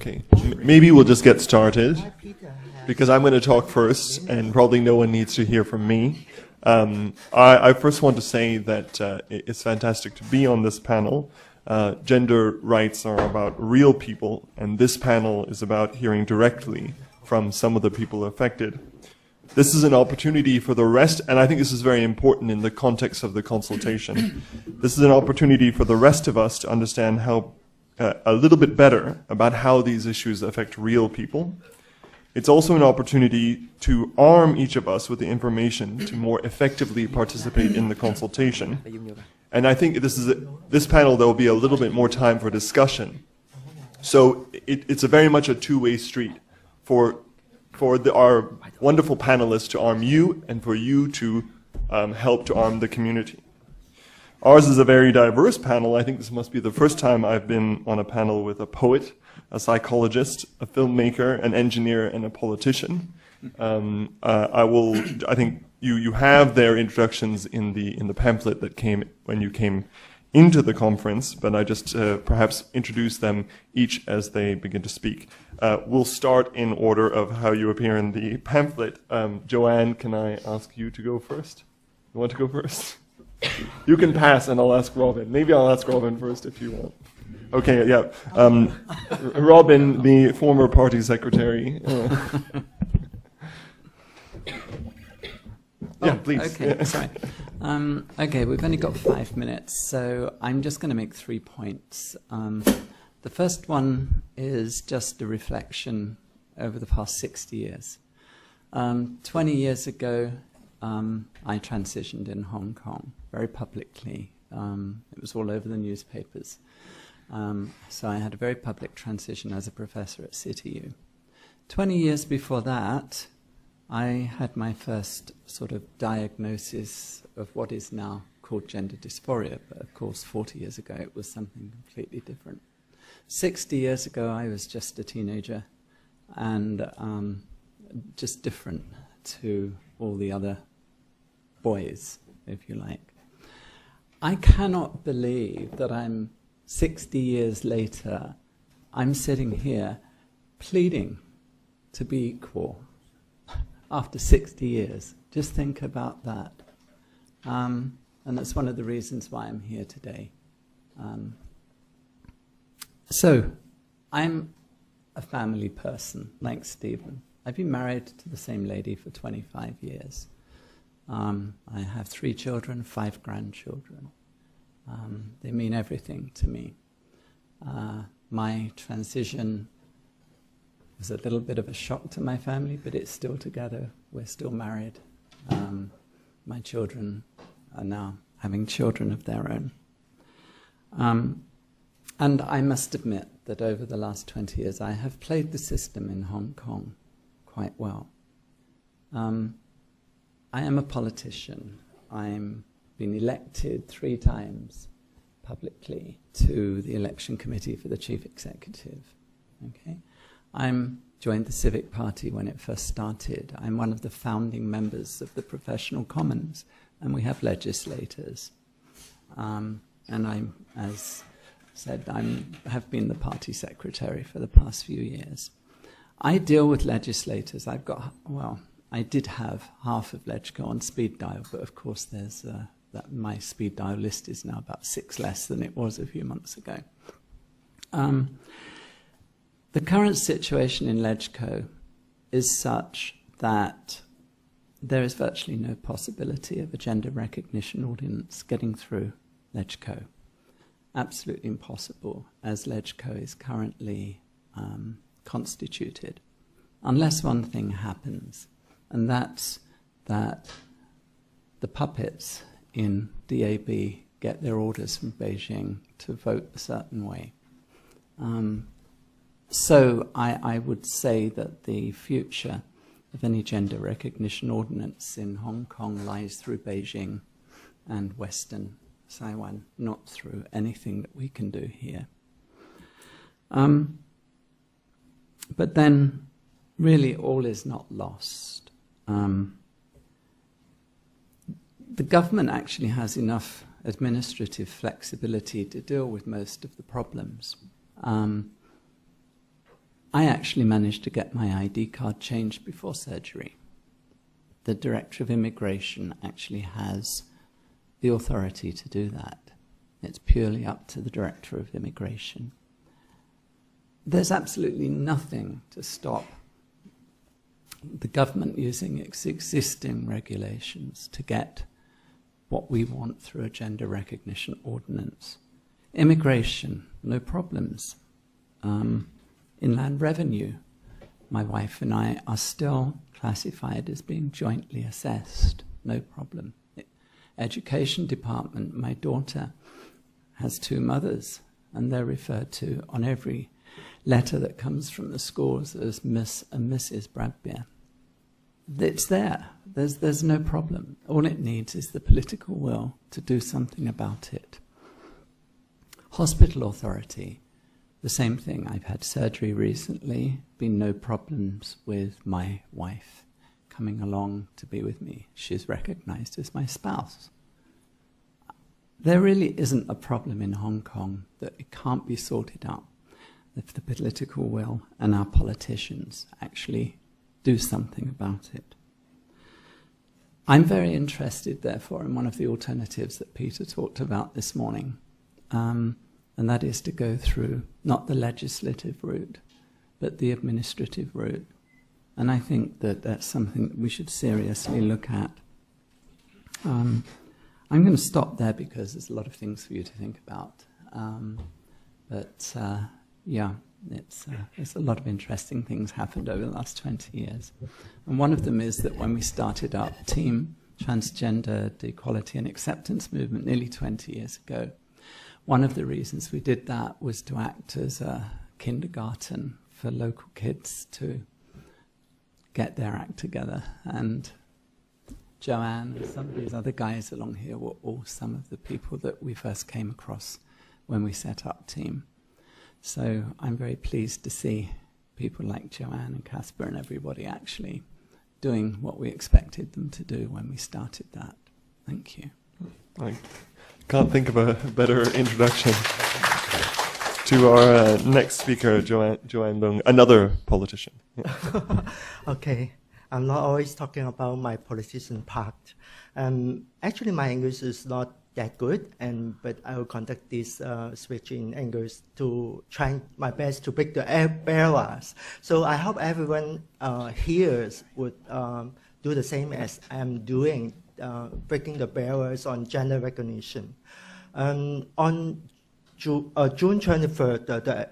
Okay, maybe we'll just get started, because I'm going to talk first, and probably no one needs to hear from me. I first want to say that it's fantastic to be on this panel. Gender rights are about real people, and this panel is about hearing directly from some of the people affected. This is an opportunity for the rest, and I think this is very important in the context of the consultation. This is an opportunity for the rest of us to understand how a little bit better about how these issues affect real people. It's also an opportunity to arm each of us with the information to more effectively participate in the consultation. And I think this panel, there will be a little bit more time for discussion. So it's very much a two-way street for our wonderful panelists to arm you, and for you to help to arm the community. Ours is a very diverse panel. I think this must be the first time I've been on a panel with a poet, a psychologist, a filmmaker, an engineer, and a politician. I think you have their introductions in the pamphlet that came when you came into the conference, but I just perhaps introduce them each as they begin to speak. We'll start in order of how you appear in the pamphlet. Joanne, can I ask you to go first? You want to go first? You can pass, and I'll ask Robin. Maybe I'll ask Robin first if you want. Okay, yeah. Robin, the former party secretary. Yeah, please. Okay, sorry. Okay, we've only got 5 minutes, so I'm just going to make 3 points. The first one is just a reflection over the past 60 years. 20 years ago, I transitioned in Hong Kong very publicly. It was all over the newspapers. So I had a very public transition as a professor at CityU. 20 years before that, I had my first sort of diagnosis of what is now called gender dysphoria, but of course 40 years ago it was something completely different. 60 years ago I was just a teenager, and just different to all the other boys, if you like. I cannot believe that 60 years later, I'm sitting here pleading to be equal after 60 years. Just think about that. And that's one of the reasons why I'm here today. So, I'm a family person, like Stephen. I've been married to the same lady for 25 years. I have 3 children, 5 grandchildren. They mean everything to me. My transition was a little bit of a shock to my family, but it's still together. We're still married. My children are now having children of their own. And I must admit that over the last 20 years, I have played the system in Hong Kong quite well. I am a politician. I'm been elected 3 times publicly to the election committee for the chief executive. Okay, I'm joined the Civic Party when it first started. I'm one of the founding members of the Professional Commons, and we have legislators. And I'm, as said, have been the party secretary for the past few years. I deal with legislators. I did have half of LegCo on speed dial, but of course there's my speed dial list is now about 6 less than it was a few months ago. The current situation in LegCo is such that there is virtually no possibility of a gender recognition ordinance getting through LegCo. Absolutely impossible, as LegCo is currently constituted, unless one thing happens, and that's that the puppets in DAB get their orders from Beijing to vote a certain way. So I would say that the future of any gender recognition ordinance in Hong Kong lies through Beijing and Western Taiwan, not through anything that we can do here. But then, really, all is not lost. The government actually has enough administrative flexibility to deal with most of the problems. I actually managed to get my ID card changed before surgery. The Director of Immigration actually has the authority to do that. It's purely up to the Director of Immigration. There's absolutely nothing to stop the government using its existing regulations to get what we want through a gender recognition ordinance. Immigration, no problems. Inland revenue, my wife and I are still classified as being jointly assessed, no problem. Education department, my daughter has 2 mothers, and they're referred to on every letter that comes from the schools as Miss and Mrs. Bradbeer. It's there. There's no problem. All it needs is the political will to do something about it. Hospital authority, the same thing. I've had surgery recently, been no problems with my wife coming along to be with me. She's recognized as my spouse. There really isn't a problem in Hong Kong that it can't be sorted out if the political will and our politicians actually do something about it. I'm very interested, therefore, in one of the alternatives that Peter talked about this morning, and that is to go through not the legislative route, but the administrative route. And I think that that's something that we should seriously look at. I'm going to stop there because there's a lot of things for you to think about. Yeah, there's a lot of interesting things happened over the last 20 years. And one of them is that when we started our team, Transgender, the Equality and Acceptance Movement, nearly 20 years ago, one of the reasons we did that was to act as a kindergarten for local kids to get their act together. And Joanne and some of these other guys along here were all some of the people that we first came across when we set up team. So I'm very pleased to see people like Joanne and Kaspar and everybody actually doing what we expected them to do when we started that. Thank you. I can't think of a better introduction to our next speaker, Joanne Leung, another politician. Yeah. Okay. I'm not always talking about my politician part. Actually, my English is not that good, but I will conduct this switch in English to try my best to break the barriers. So I hope everyone here would do the same as I'm doing, breaking the barriers on gender recognition. On June 23rd, the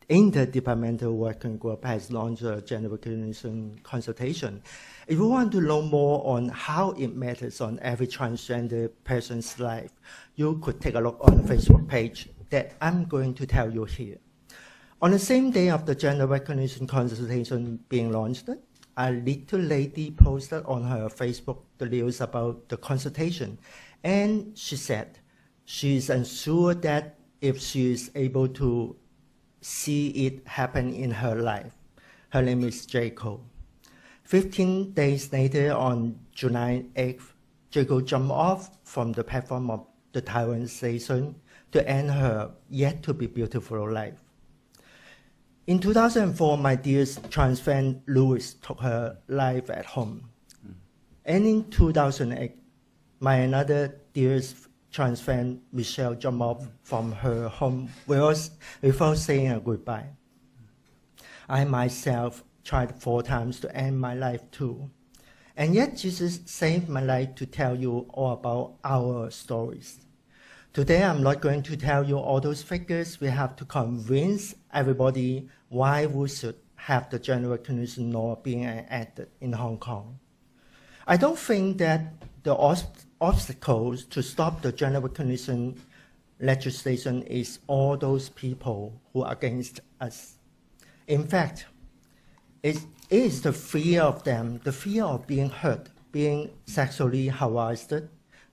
Interdepartmental Working Group has launched a gender recognition consultation. If you want to know more on how it matters on every transgender person's life, you could take a look on the Facebook page that I'm going to tell you here. On the same day of the gender recognition consultation being launched, a little lady posted on her Facebook the news about the consultation, and she said she's unsure that if she is able to see it happen in her life. Her name is Jacob. 15 days later, on July 8th, Jacob jumped off from the platform of the Taiwan station to end her yet-to-be-beautiful life. In 2004, my dearest trans friend Louis took her life at home. And in 2008, my another dearest trans friend Michelle jumped off from her home without saying a goodbye. I myself tried 4 times to end my life too. And yet Jesus saved my life to tell you all about our stories. Today I'm not going to tell you all those figures. We have to convince everybody why we should have the gender recognition law being enacted in Hong Kong. I don't think that the obstacles to stop the gender recognition legislation is all those people who are against us. In fact, it is the fear of them, the fear of being hurt, being sexually harassed,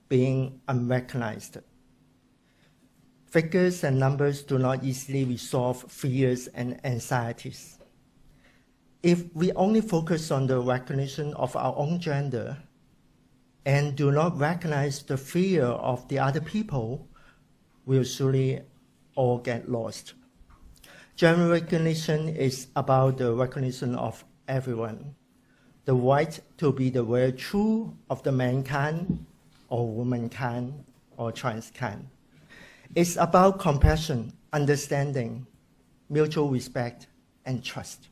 being unrecognized. Figures and numbers do not easily resolve fears and anxieties. If we only focus on the recognition of our own gender and do not recognize the fear of the other people, we'll surely all get lost. Gender recognition is about the recognition of everyone. The right to be the very true of the man can, or woman can, or trans can. It's about compassion, understanding, mutual respect, and trust.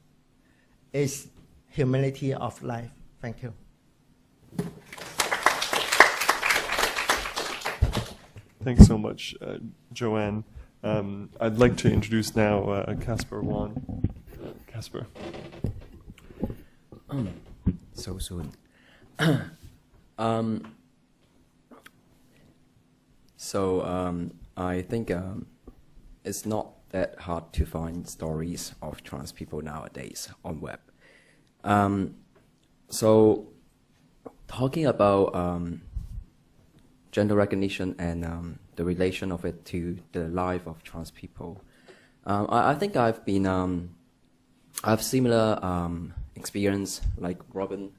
It's humility of life. Thank you. Thanks so much, Joanne. I'd like to introduce now Kaspar Wan. Kaspar. So soon. I think it's not that hard to find stories of trans people nowadays on web. So talking about gender recognition and the relation of it to the life of trans people, I think I've been I have similar experience like Robin,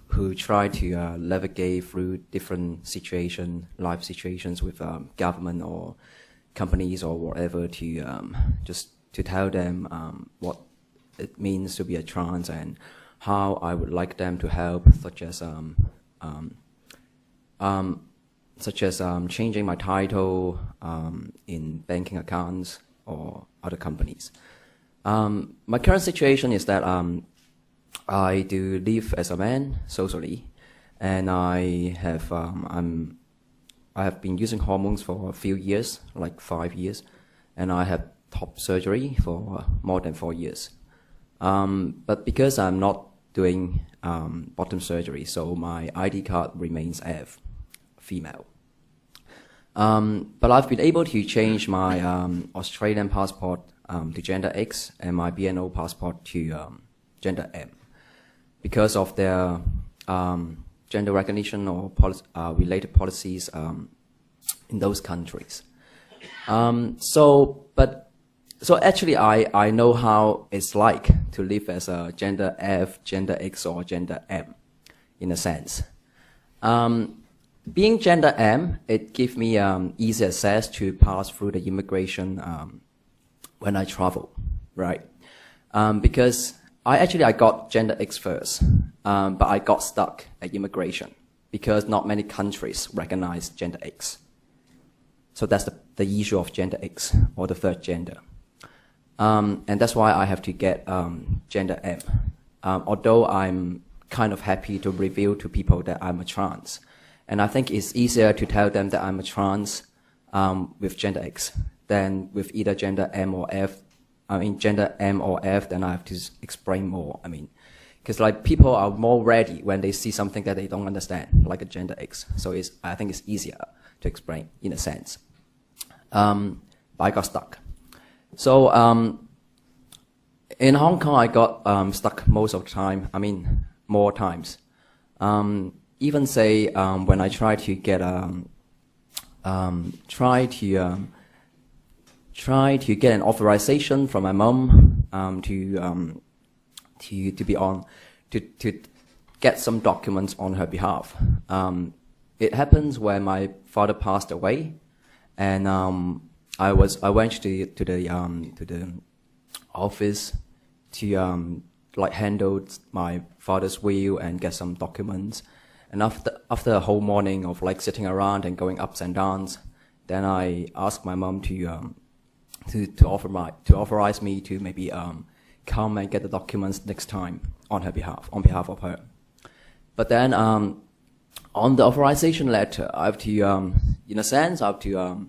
who try to navigate through different life situations with government or companies or whatever to just to tell them what it means to be a trans and how I would like them to help, such as changing my title in banking accounts or other companies. My current situation is that I do live as a man socially, and I have been using hormones for a few years, like 5 years, and I have top surgery for more than 4 years. But because I'm not doing bottom surgery, so my ID card remains F, female. But I've been able to change my Australian passport to gender X and my BNO passport to gender M because of their gender recognition or related policies in those countries. So actually I know how it's like to live as a gender F, gender X, or gender M, in a sense. Being gender M, it gives me easy access to pass through the immigration when I travel, right? Because I got gender X first, but I got stuck at immigration because not many countries recognize gender X. So that's the issue of gender X, or the third gender. And that's why I have to get gender M. Although I'm kind of happy to reveal to people that I'm a trans. And I think it's easier to tell them that I'm a trans with gender X than with either gender M or F. I mean, gender M or F, then I have to explain more. I mean, because like people are more ready when they see something that they don't understand, like a gender X. So I think it's easier to explain in a sense. But I got stuck. So in Hong Kong, I got stuck most of the time. I mean, more times. Even say when I try to get try to get an authorization from my mom to get some documents on her behalf. It happens when my father passed away, and I went to the office to like handle my father's will and get some documents. And after a whole morning of like sitting around and going ups and downs, then I asked my mom to authorize me to maybe come and get the documents next time on behalf of her. But then on the authorization letter, I have to in a sense I have to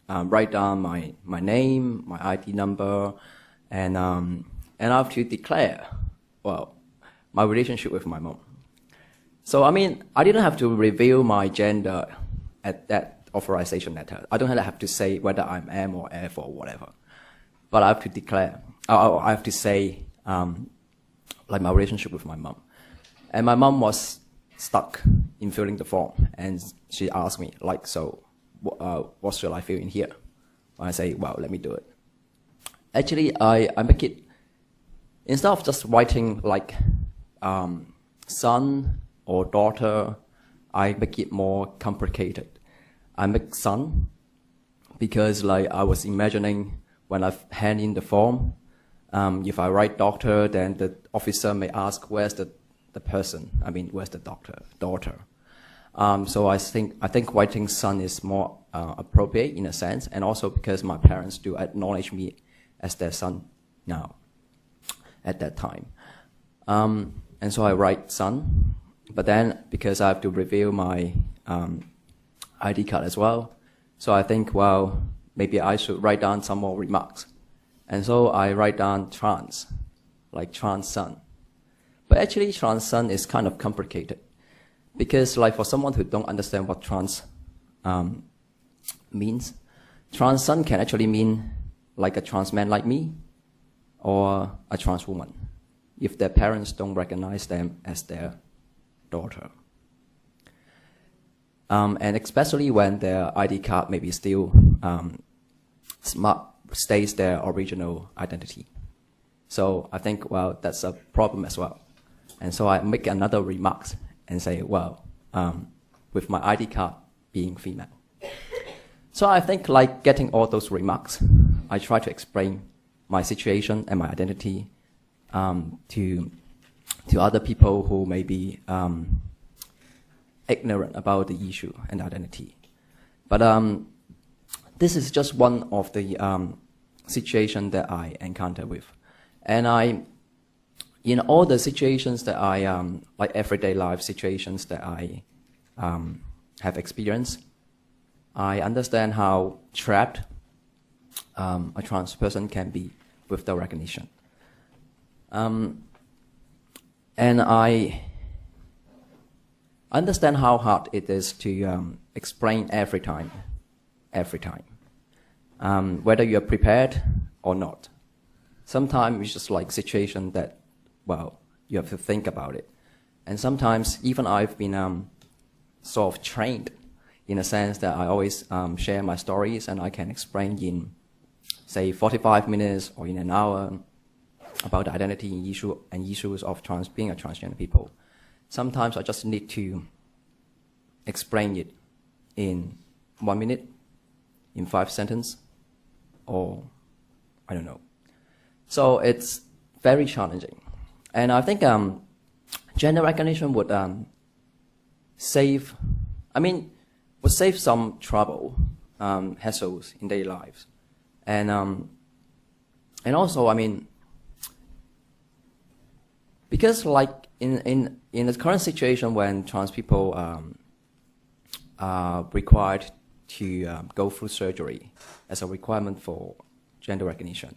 write down my name, my ID number, and I have to declare my relationship with my mom. So I mean, I didn't have to reveal my gender at that authorization letter. I don't have to say whether I'm M or F or whatever, but I have to declare. I have to say like my relationship with my mom. And my mom was stuck in filling the form, and she asked me like, so what should I fill in here? I say, well, let me do it. Actually, I make it, instead of just writing like son or daughter, I make it more complicated. I make son because like I was imagining when I hand in the form, if I write doctor, then the officer may ask, where's the person? I mean, where's the daughter? So I think writing son is more appropriate in a sense, and also because my parents do acknowledge me as their son now, at that time. And so I write son, but then because I have to reveal my ID card as well, so I think, well, maybe I should write down some more remarks. And so I write down trans, like trans son. But actually trans son is kind of complicated, because like for someone who don't understand what trans means, trans son can actually mean like a trans man like me, or a trans woman, if their parents don't recognize them as their daughter. And especially when their ID card maybe still stays their original identity. So I think, well, that's a problem as well. And so I make another remark and say, well, with my ID card being female. So I think like getting all those remarks, I try to explain my situation and my identity to other people who may be ignorant about the issue and identity. But this is just one of the situations that I encounter with. And in all the situations that I, like everyday life situations that I have experienced, I understand how trapped a trans person can be with the recognition. And I understand how hard it is to explain every time, whether you're prepared or not. Sometimes it's just like situation that, well, you have to think about it. And sometimes even I've been sort of trained in a sense that I always share my stories and I can explain in, say, 45 minutes or in an hour about the identity issue and issues of being a transgender people. Sometimes I just need to explain it in 1 minute, in 5 sentences, or I don't know. So it's very challenging. And I think gender recognition would save some trouble, hassles in their lives. And also, I mean, because like in the current situation when trans people are required to go through surgery as a requirement for gender recognition,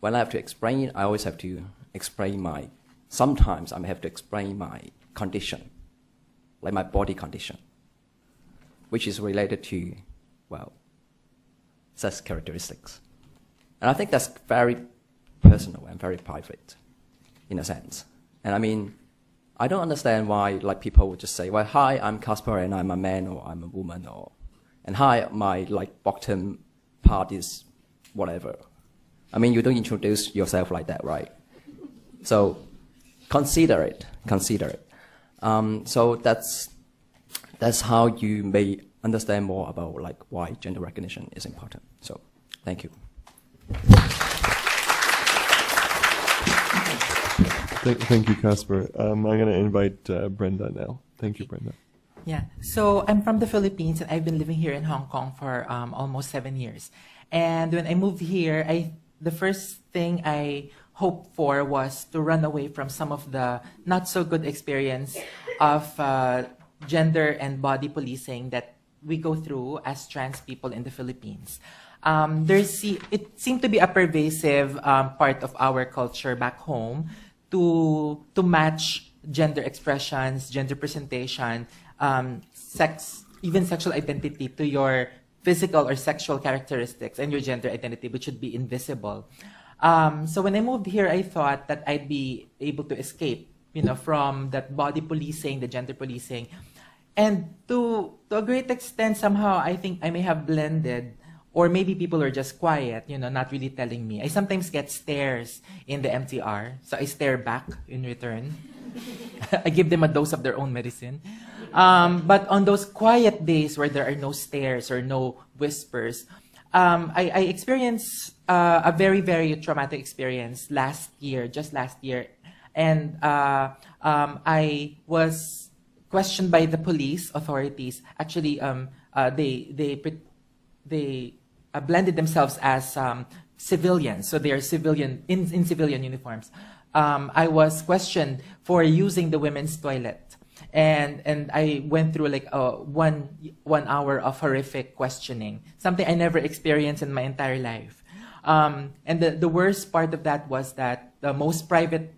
when I have to explain it, I always have to explain sometimes I may have to explain my condition, like my body condition, which is related to, well, sex characteristics. And I think that's very personal and very private, in a sense. And I mean, I don't understand why like people would just say, well, hi, I'm Kaspar and I'm a man or I'm a woman, and hi, my like bottom part is whatever. I mean, you don't introduce yourself like that, right? So consider it. So that's how you may understand more about like why gender recognition is important. So thank you. Thank you, Kaspar. I'm going to invite Brenda now. Thank you, Brenda. Yeah, so I'm from the Philippines and I've been living here in Hong Kong for almost 7 years. And when I moved here, the first thing I hoped for was to run away from some of the not so good experience of gender and body policing that we go through as trans people in the Philippines. It seemed to be a pervasive part of our culture back home to match gender expressions, gender presentation, sex, even sexual identity to your physical or sexual characteristics, and your gender identity, which should be invisible. So when I moved here, I thought that I'd be able to escape, from that body policing, the gender policing. And to a great extent, somehow, I think I may have blended, or maybe people are just quiet, not really telling me. I sometimes get stares in the MTR, so I stare back in return. I give them a dose of their own medicine. But on those quiet days where there are no stares or no whispers, I experienced a very, very traumatic experience just last year. And I was questioned by the police authorities. Actually, they blended themselves as civilians, so they are civilian in civilian uniforms. I was questioned for using the women's toilet, and I went through like one hour of horrific questioning, something I never experienced in my entire life. And the worst part of that was that the most private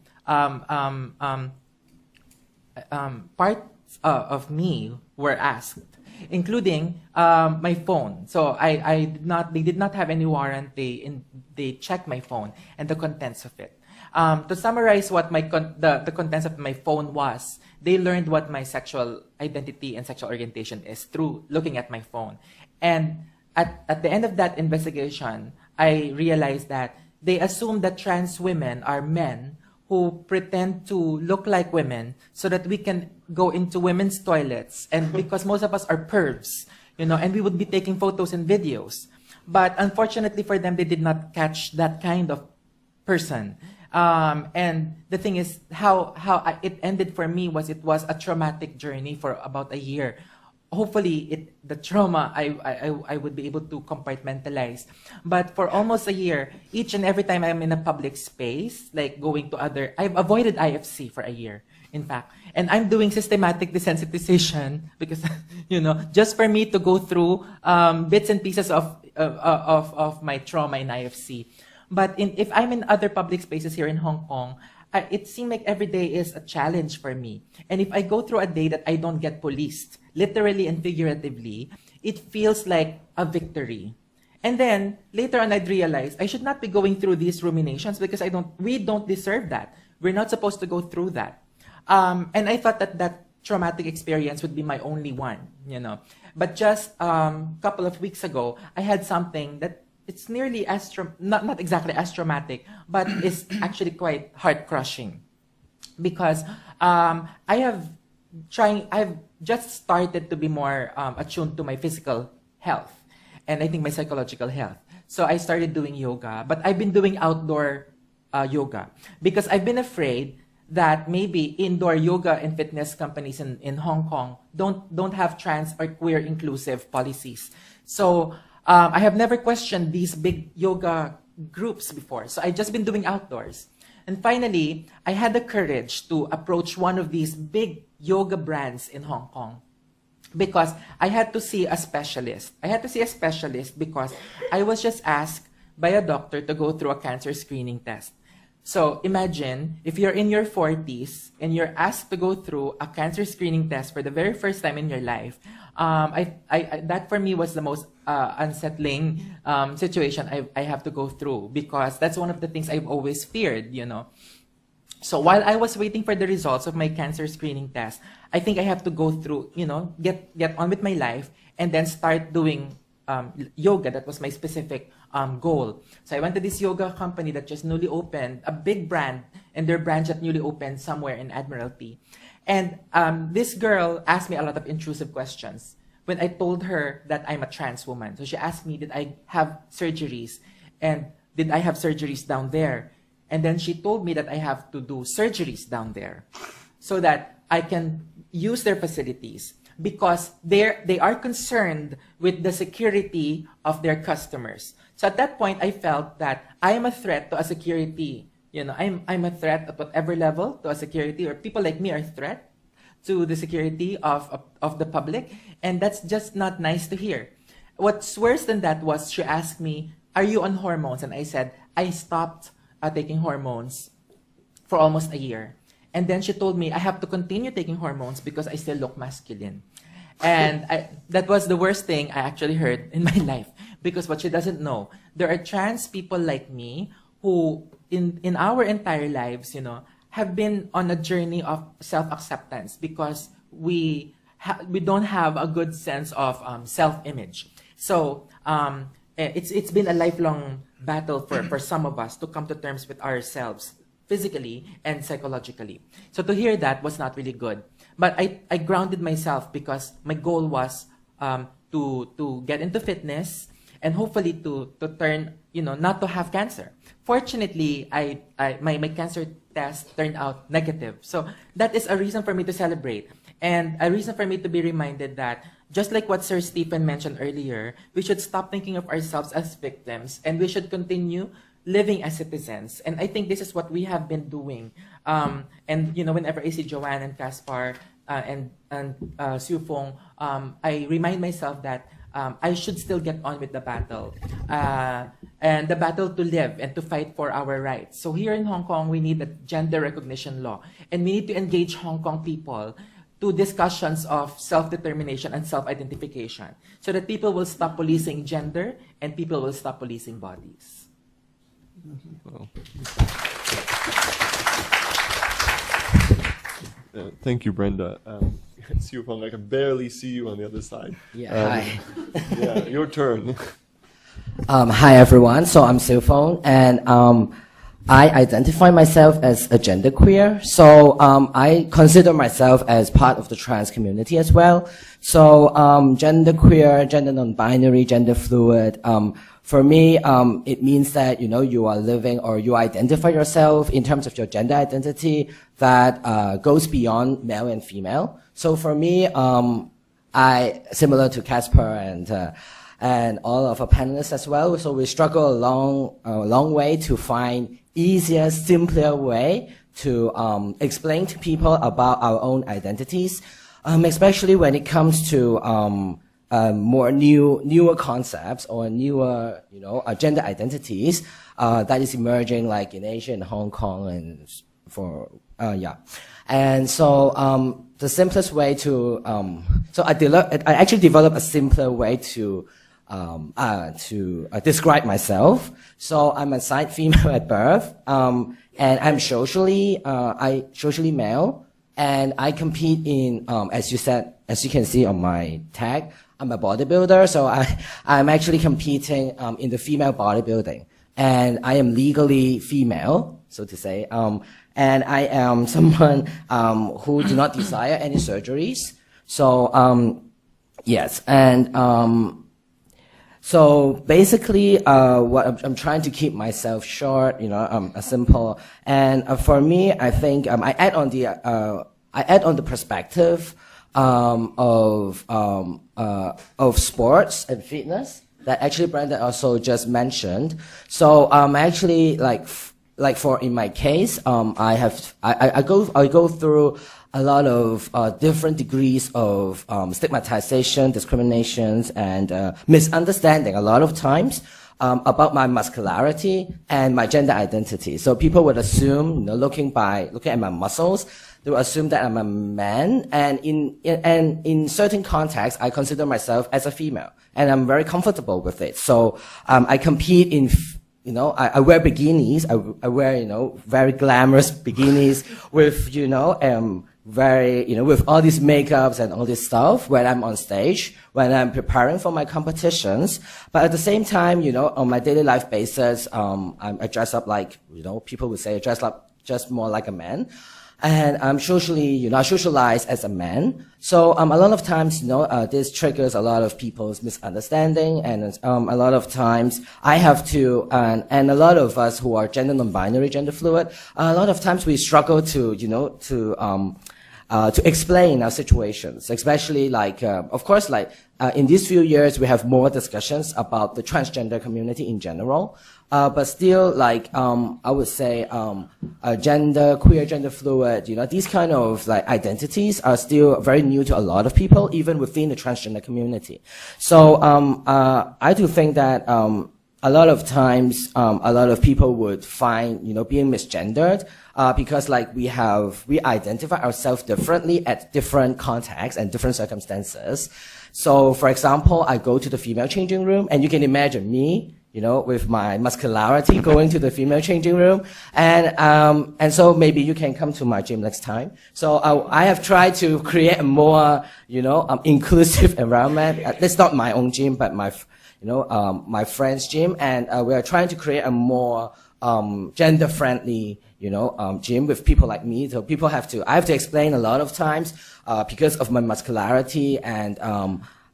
parts of me were asked, including my phone. So they did not have any warrant. They checked my phone and the contents of it. To summarize what the contents of my phone was, they learned what my sexual identity and sexual orientation is through looking at my phone. And at the end of that investigation, I realized that they assume that trans women are men who pretend to look like women so that we can go into women's toilets, and because most of us are pervs, and we would be taking photos and videos. But unfortunately for them, they did not catch that kind of person. And the thing is, how it ended for me was it was a traumatic journey for about a year. Hopefully, the trauma I would be able to compartmentalize. But for almost a year, each and every time I'm in a public space, like going to I've avoided IFC for a year, in fact. And I'm doing systematic desensitization because, just for me to go through bits and pieces of my trauma in IFC. But if I'm in other public spaces here in Hong Kong, it seems like every day is a challenge for me. And if I go through a day that I don't get policed, literally and figuratively, it feels like a victory. And then later on, I'd realize I should not be going through these ruminations because we don't deserve that. We're not supposed to go through that. And I thought that traumatic experience would be my only one, But just a couple of weeks ago, I had something that it's nearly not exactly as traumatic, but is actually quite heart-crushing, because I've just started to be more attuned to my physical health, and I think my psychological health. So I started doing yoga, but I've been doing outdoor yoga because I've been afraid that maybe indoor yoga and fitness companies in Hong Kong don't have trans or queer inclusive policies. So I have never questioned these big yoga groups before. So I've just been doing outdoors. And finally, I had the courage to approach one of these big yoga brands in Hong Kong because I had to see a specialist. I had to see a specialist because I was just asked by a doctor to go through a cancer screening test. So imagine if you're in your 40s and you're asked to go through a cancer screening test for the very first time in your life. That for me was the most unsettling situation I have to go through, because that's one of the things I've always feared, So while I was waiting for the results of my cancer screening test, I think I have to go through, get on with my life and then start doing yoga. That was my specific goal. So I went to this yoga company that just newly opened, a big brand, and their branch that newly opened somewhere in Admiralty. And this girl asked me a lot of intrusive questions when I told her that I'm a trans woman. So she asked me, did I have surgeries? And did I have surgeries down there? And then she told me that I have to do surgeries down there so that I can use their facilities, because they are concerned with the security of their customers. So at that point, I felt that I am a threat to a security. I'm a threat at whatever level to a security, or people like me are a threat to the security of the public. And that's just not nice to hear. What's worse than that was she asked me, are you on hormones? And I said, I stopped taking hormones for almost a year. And then she told me I have to continue taking hormones because I still look masculine. And that was the worst thing I actually heard in my life, because what she doesn't know, there are trans people like me who in our entire lives, have been on a journey of self-acceptance because we don't have a good sense of self-image. So it's been a lifelong battle for some of us to come to terms with ourselves, physically and psychologically. So to hear that was not really good. But I grounded myself because my goal was to get into fitness and hopefully to turn, not to have cancer. Fortunately, my cancer test turned out negative. So that is a reason for me to celebrate, and a reason for me to be reminded that, just like what Sir Stephen mentioned earlier, we should stop thinking of ourselves as victims, and we should continue living as citizens. And I think this is what we have been doing. And whenever I see Joanne and Kaspar and Siufung, I remind myself that I should still get on with the battle, and the battle to live and to fight for our rights. So here in Hong Kong, we need a gender recognition law, and we need to engage Hong Kong people to discussions of self-determination and self-identification, so that people will stop policing gender and people will stop policing bodies. Well. Thank you, Brenda. Siufung, I can barely see you on the other side. Yeah, hi. Yeah, your turn. Hi, everyone. So I'm Siufung, and I identify myself as a genderqueer. So I consider myself as part of the trans community as well. So genderqueer, gender non-binary, gender fluid. For me, it means that, you are living, or you identify yourself in terms of your gender identity that goes beyond male and female. So for me, similar to Kaspar and all of our panelists as well, so we struggle a long way to find easier, simpler way to explain to people about our own identities, especially when it comes to more newer concepts or newer, gender identities that is emerging, like in Asia and Hong Kong, and and so the simplest way to I actually developed a simpler way to describe myself. So I'm assigned female at birth, and I'm socially male, and I compete in as you can see on my tag, I'm a bodybuilder, so I'm actually competing in the female bodybuilding, and I am legally female, so to say, and I am someone who do not desire any surgeries. So yes, and so basically, what I'm trying to keep myself short, simple, and for me, I think I add on the perspective of sports and fitness that actually Brenda also just mentioned. So actually, like for in my case, I go through a lot of different degrees of stigmatization, discriminations, and misunderstanding a lot of times about my muscularity and my gender identity. So people would assume, looking at my muscles, they will assume that I'm a man, and in certain contexts, I consider myself as a female, and I'm very comfortable with it. So I compete in, I wear bikinis. I wear, very glamorous bikinis with, very, with all these makeups and all this stuff when I'm on stage, when I'm preparing for my competitions. But at the same time, on my daily life basis, I dress up like, people would say I dress up just more like a man. And I'm socially, I socialize as a man. So, a lot of times, this triggers a lot of people's misunderstanding, and, a lot of times I have to, and a lot of us who are gender non-binary, gender fluid, a lot of times we struggle to, to explain our situations, especially of course, in these few years, we have more discussions about the transgender community in general. But still, I would say, gender, queer, gender fluid, these kind of identities are still very new to a lot of people, even within the transgender community. So, I do think that, a lot of times, a lot of people would find, being misgendered, because we identify ourselves differently at different contexts and different circumstances. So, for example, I go to the female changing room, and you can imagine me, with my muscularity going to the female changing room. And so maybe you can come to my gym next time. So I have tried to create a more, inclusive environment. It's not my own gym, but my friend's gym. And we are trying to create a more gender friendly, gym with people like me. So I have to explain a lot of times, because of my muscularity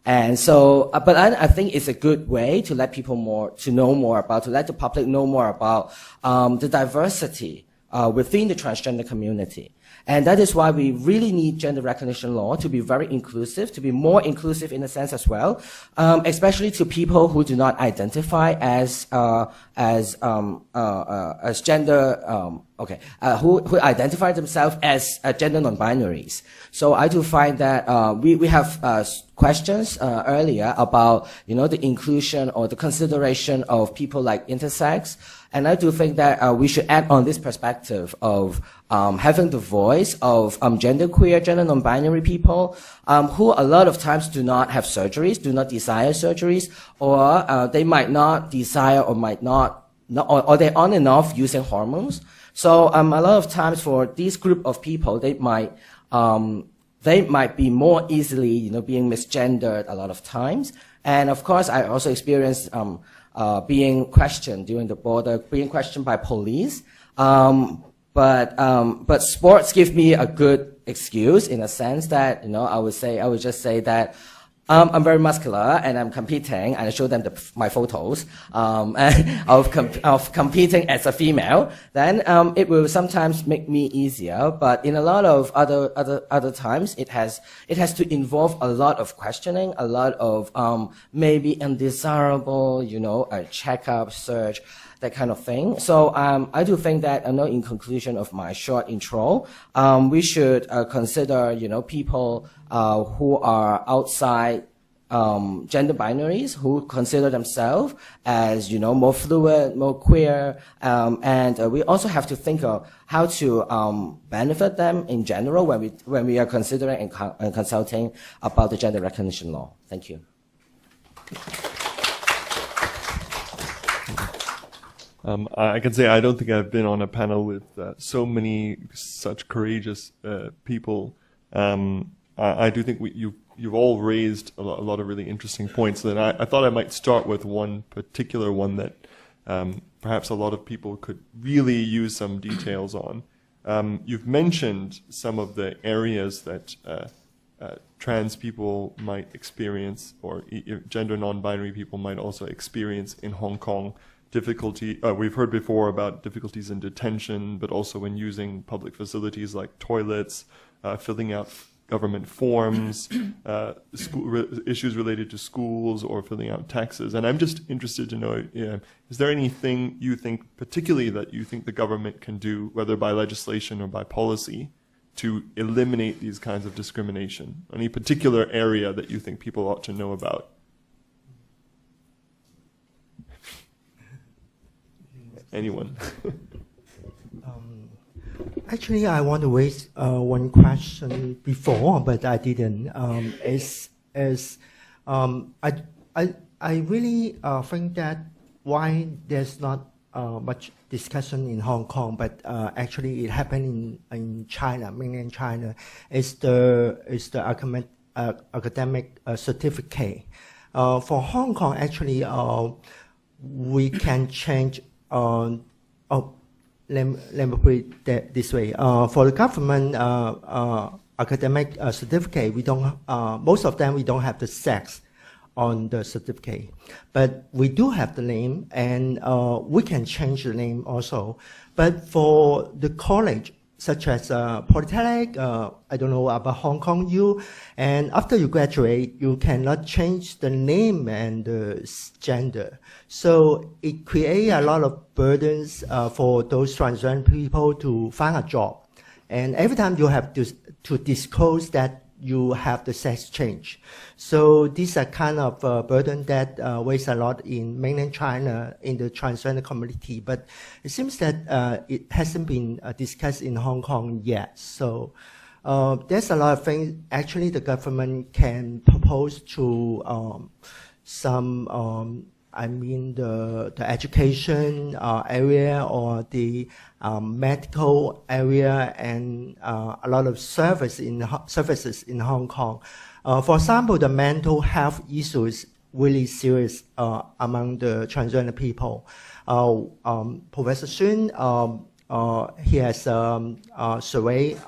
And so, but I think it's a good way to let people to let the public know more about the diversity within the transgender community. And that is why we really need gender recognition law to be very inclusive, to be more inclusive in a sense as well, especially to people who do not identify as gender, who identify themselves as gender non-binaries. So I do find that we have questions earlier about the inclusion or the consideration of people like intersex, and I do think that we should add on this perspective of having the voice of genderqueer, gender non-binary people who a lot of times do not have surgeries, do not desire surgeries, or they might not desire or might not or they're on and off using hormones. So a lot of times for this group of people, they might be more easily, being misgendered a lot of times. And of course, I also experienced being questioned during the border, being questioned by police. But sports give me a good excuse in a sense that, I would just say that I'm very muscular and I'm competing, and I show them my photos of competing as a female. Then it will sometimes make me easier, but in a lot of other times it has to involve a lot of questioning, a lot of maybe undesirable, a checkup, search, that kind of thing. So I do think that, in conclusion of my short intro, we should consider, people who are outside gender binaries, who consider themselves as, more fluid, more queer, and we also have to think of how to benefit them in general when we are considering and consulting about the gender recognition law. Thank you. I can say I don't think I've been on a panel with so many such courageous people. I do think you've all raised a lot of really interesting points. And I thought I might start with one particular one that perhaps a lot of people could really use some details on. You've mentioned some of the areas that trans people might experience, or gender non-binary people might also experience in Hong Kong. Difficulty, we've heard before about difficulties in detention, but also in using public facilities like toilets, filling out government forms, issues related to schools, or filling out taxes. And I'm just interested to know, is there anything you think particularly that you think the government can do, whether by legislation or by policy, to eliminate these kinds of discrimination? Any particular area that you think people ought to know about? Anyone? Actually, I want to raise one question before, but I didn't. I really think that why there's not much discussion in Hong Kong, but actually it happened in China, mainland China, is the academic certificate. For Hong Kong, actually, we can change. Let me put it this way. For the government academic certificate, we don't. Most of them we don't have the sex on the certificate, but we do have the name, and we can change the name also. But for the college, such as Polytechnic, I don't know about Hong Kong U, and after you graduate, you cannot change the name and the gender. So it creates a lot of burdens for those transgender people to find a job. And every time you have to disclose that you have the sex change. So these are kind of burden that weighs a lot in mainland China in the transgender community. But it seems that it hasn't been discussed in Hong Kong yet. So there's a lot of things actually the government can propose to the education area or the medical area, and a lot of services in Hong Kong. For example, the mental health issues really serious among the transgender people. Professor Sun, he has surveyed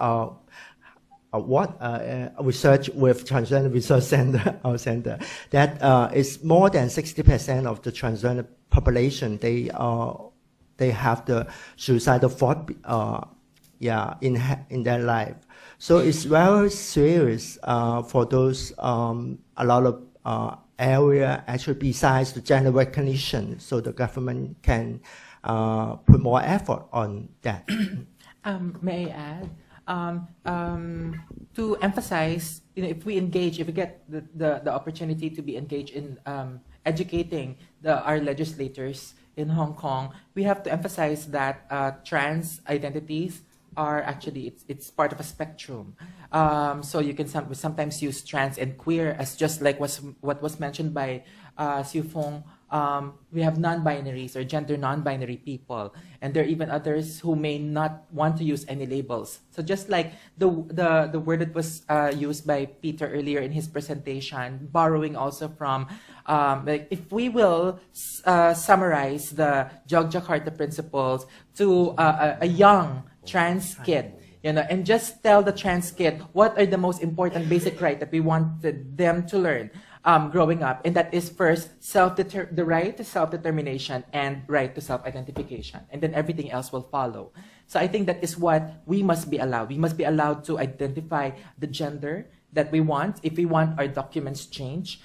research with Transgender Research Center, our center, that is more than 60% of the transgender population, they have the suicidal thought in their life. So it's very serious for those, a lot of area actually besides the gender recognition, so the government can put more effort on that. May I add? To emphasize, if we engage, if we get the opportunity to be engaged in educating our legislators in Hong Kong, we have to emphasize that trans identities are actually, it's part of a spectrum. So you can sometimes use trans and queer as just like what was mentioned by Siufung. We have non-binaries or gender non-binary people, and there are even others who may not want to use any labels. So just like the word that was used by Peter earlier in his presentation, borrowing also from, like if we will summarize the Jogjakarta principles to a young trans kid, and just tell the trans kid what are the most important basic rights that we wanted them to learn growing up, and that is first the right to self-determination and right to self-identification, and then everything else will follow. So I think that is what we must be allowed. We must be allowed to identify the gender that we want. If we want our documents changed,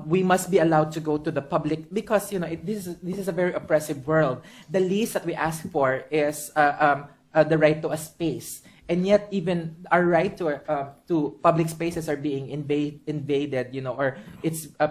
we must be allowed to go to the public, because this is a very oppressive world. The least that we ask for is the right to a space. And yet, even our right to public spaces are being invaded, or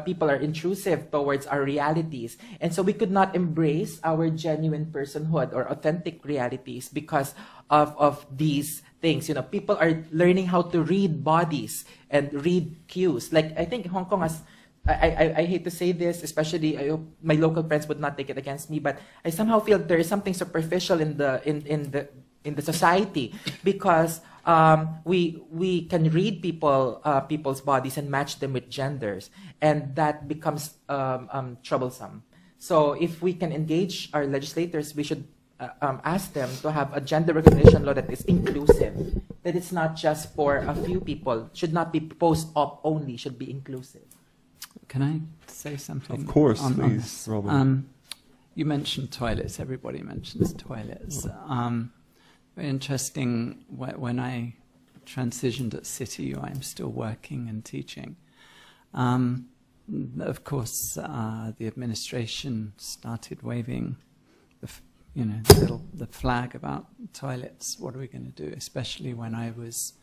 people are intrusive towards our realities, and so we could not embrace our genuine personhood or authentic realities because of these things. People are learning how to read bodies and read cues. Like I think Hong Kong has. I hate to say this, especially I hope my local friends would not take it against me, but I somehow feel there is something superficial in the society, because we can read people's bodies and match them with genders, and that becomes troublesome. So if we can engage our legislators, we should ask them to have a gender recognition law that is inclusive, that it's not just for a few people, should not be post-op only, should be inclusive. Can I say something? Of course, please, Robin. You mentioned toilets. Everybody mentions toilets. Very interesting. When I transitioned at CityU, I'm still working and teaching. Of course, the administration started waving the flag about toilets. What are we going to do? Especially when I was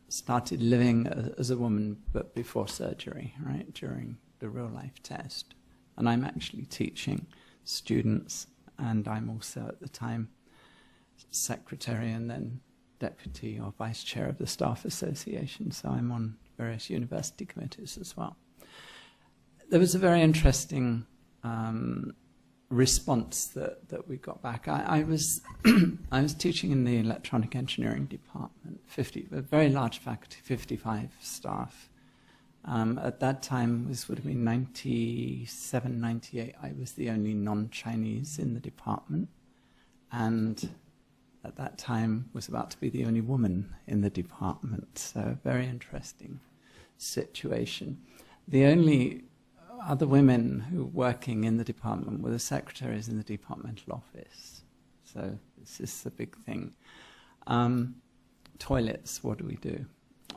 started living as a woman, but before surgery, right, during the real life test. And I'm actually teaching students, and I'm also at the time secretary and then deputy or vice chair of the Staff Association, so I'm on various university committees as well. There was a very interesting response that we got back. I was I was teaching in the electronic engineering department, a very large faculty, 55 staff. At that time, this would have been 97, 98, I was the only non-Chinese in the department, and at that time was about to be the only woman in the department, so a very interesting situation. The only other women who were working in the department were the secretaries in the departmental office. So this is a big thing. Toilets, what do we do?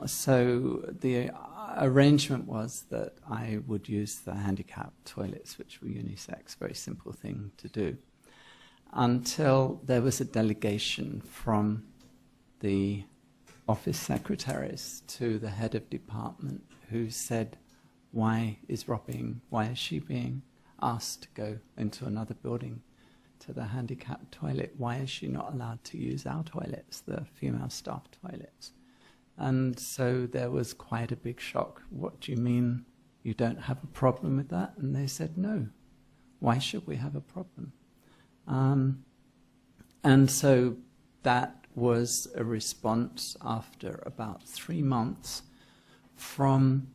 So the arrangement was that I would use the handicapped toilets, which were unisex, very simple thing to do, until there was a delegation from the office secretaries to the head of department who said, why is she being asked to go into another building to the handicapped toilet? Why is she not allowed to use our toilets, the female staff toilets? And so there was quite a big shock. What do you mean you don't have a problem with that? And they said, no. Why should we have a problem? And so that was a response after about 3 months from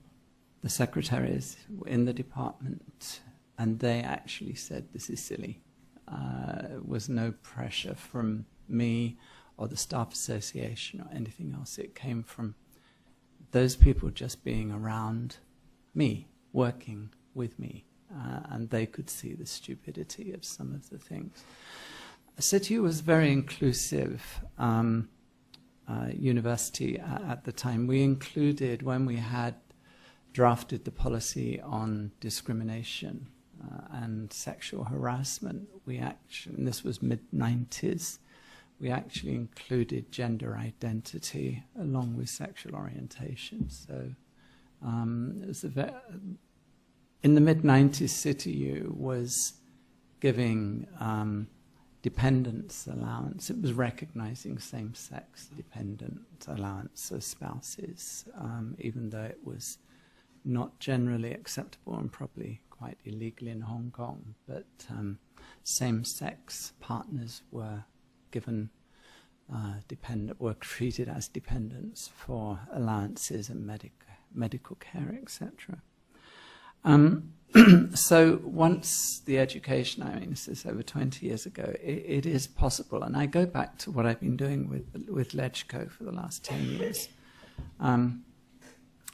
the secretaries in the department, and they actually said, this is silly. There was no pressure from me or the staff association or anything else. It came from those people just being around me, working with me, and they could see the stupidity of some of the things. CityU was very inclusive university at the time. We included, when we had drafted the policy on discrimination and sexual harassment, we actually, and this was mid-90s, we actually included gender identity along with sexual orientation. So it was in the mid-90s, CityU was giving dependence allowance. It was recognizing same-sex dependent allowance of spouses, even though it was not generally acceptable and probably quite illegal in Hong Kong. But same-sex partners were given were treated as dependents for allowances and medical care, etc. So once the education, I mean, this is over 20 years ago, it is possible. And I go back to what I've been doing with LegCo for the last 10 years. I'm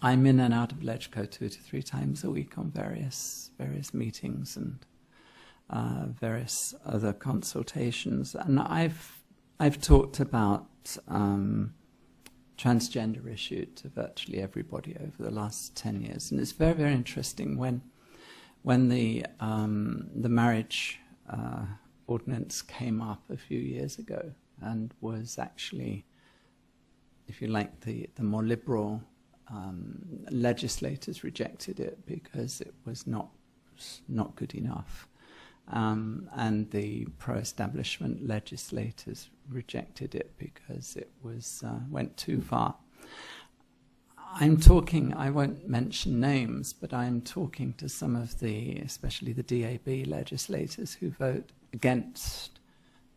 in and out of LegCo 2 to 3 times a week on various meetings and various other consultations. And I've talked about transgender issue to virtually everybody over the last 10 years. And it's very, very interesting when the marriage ordinance came up a few years ago and was actually, if you like, the more liberal legislators rejected it because it was not good enough. And the pro-establishment legislators rejected it because it was went too far. I'm talking, I won't mention names, but I'm talking to some of the, especially the DAB legislators who vote against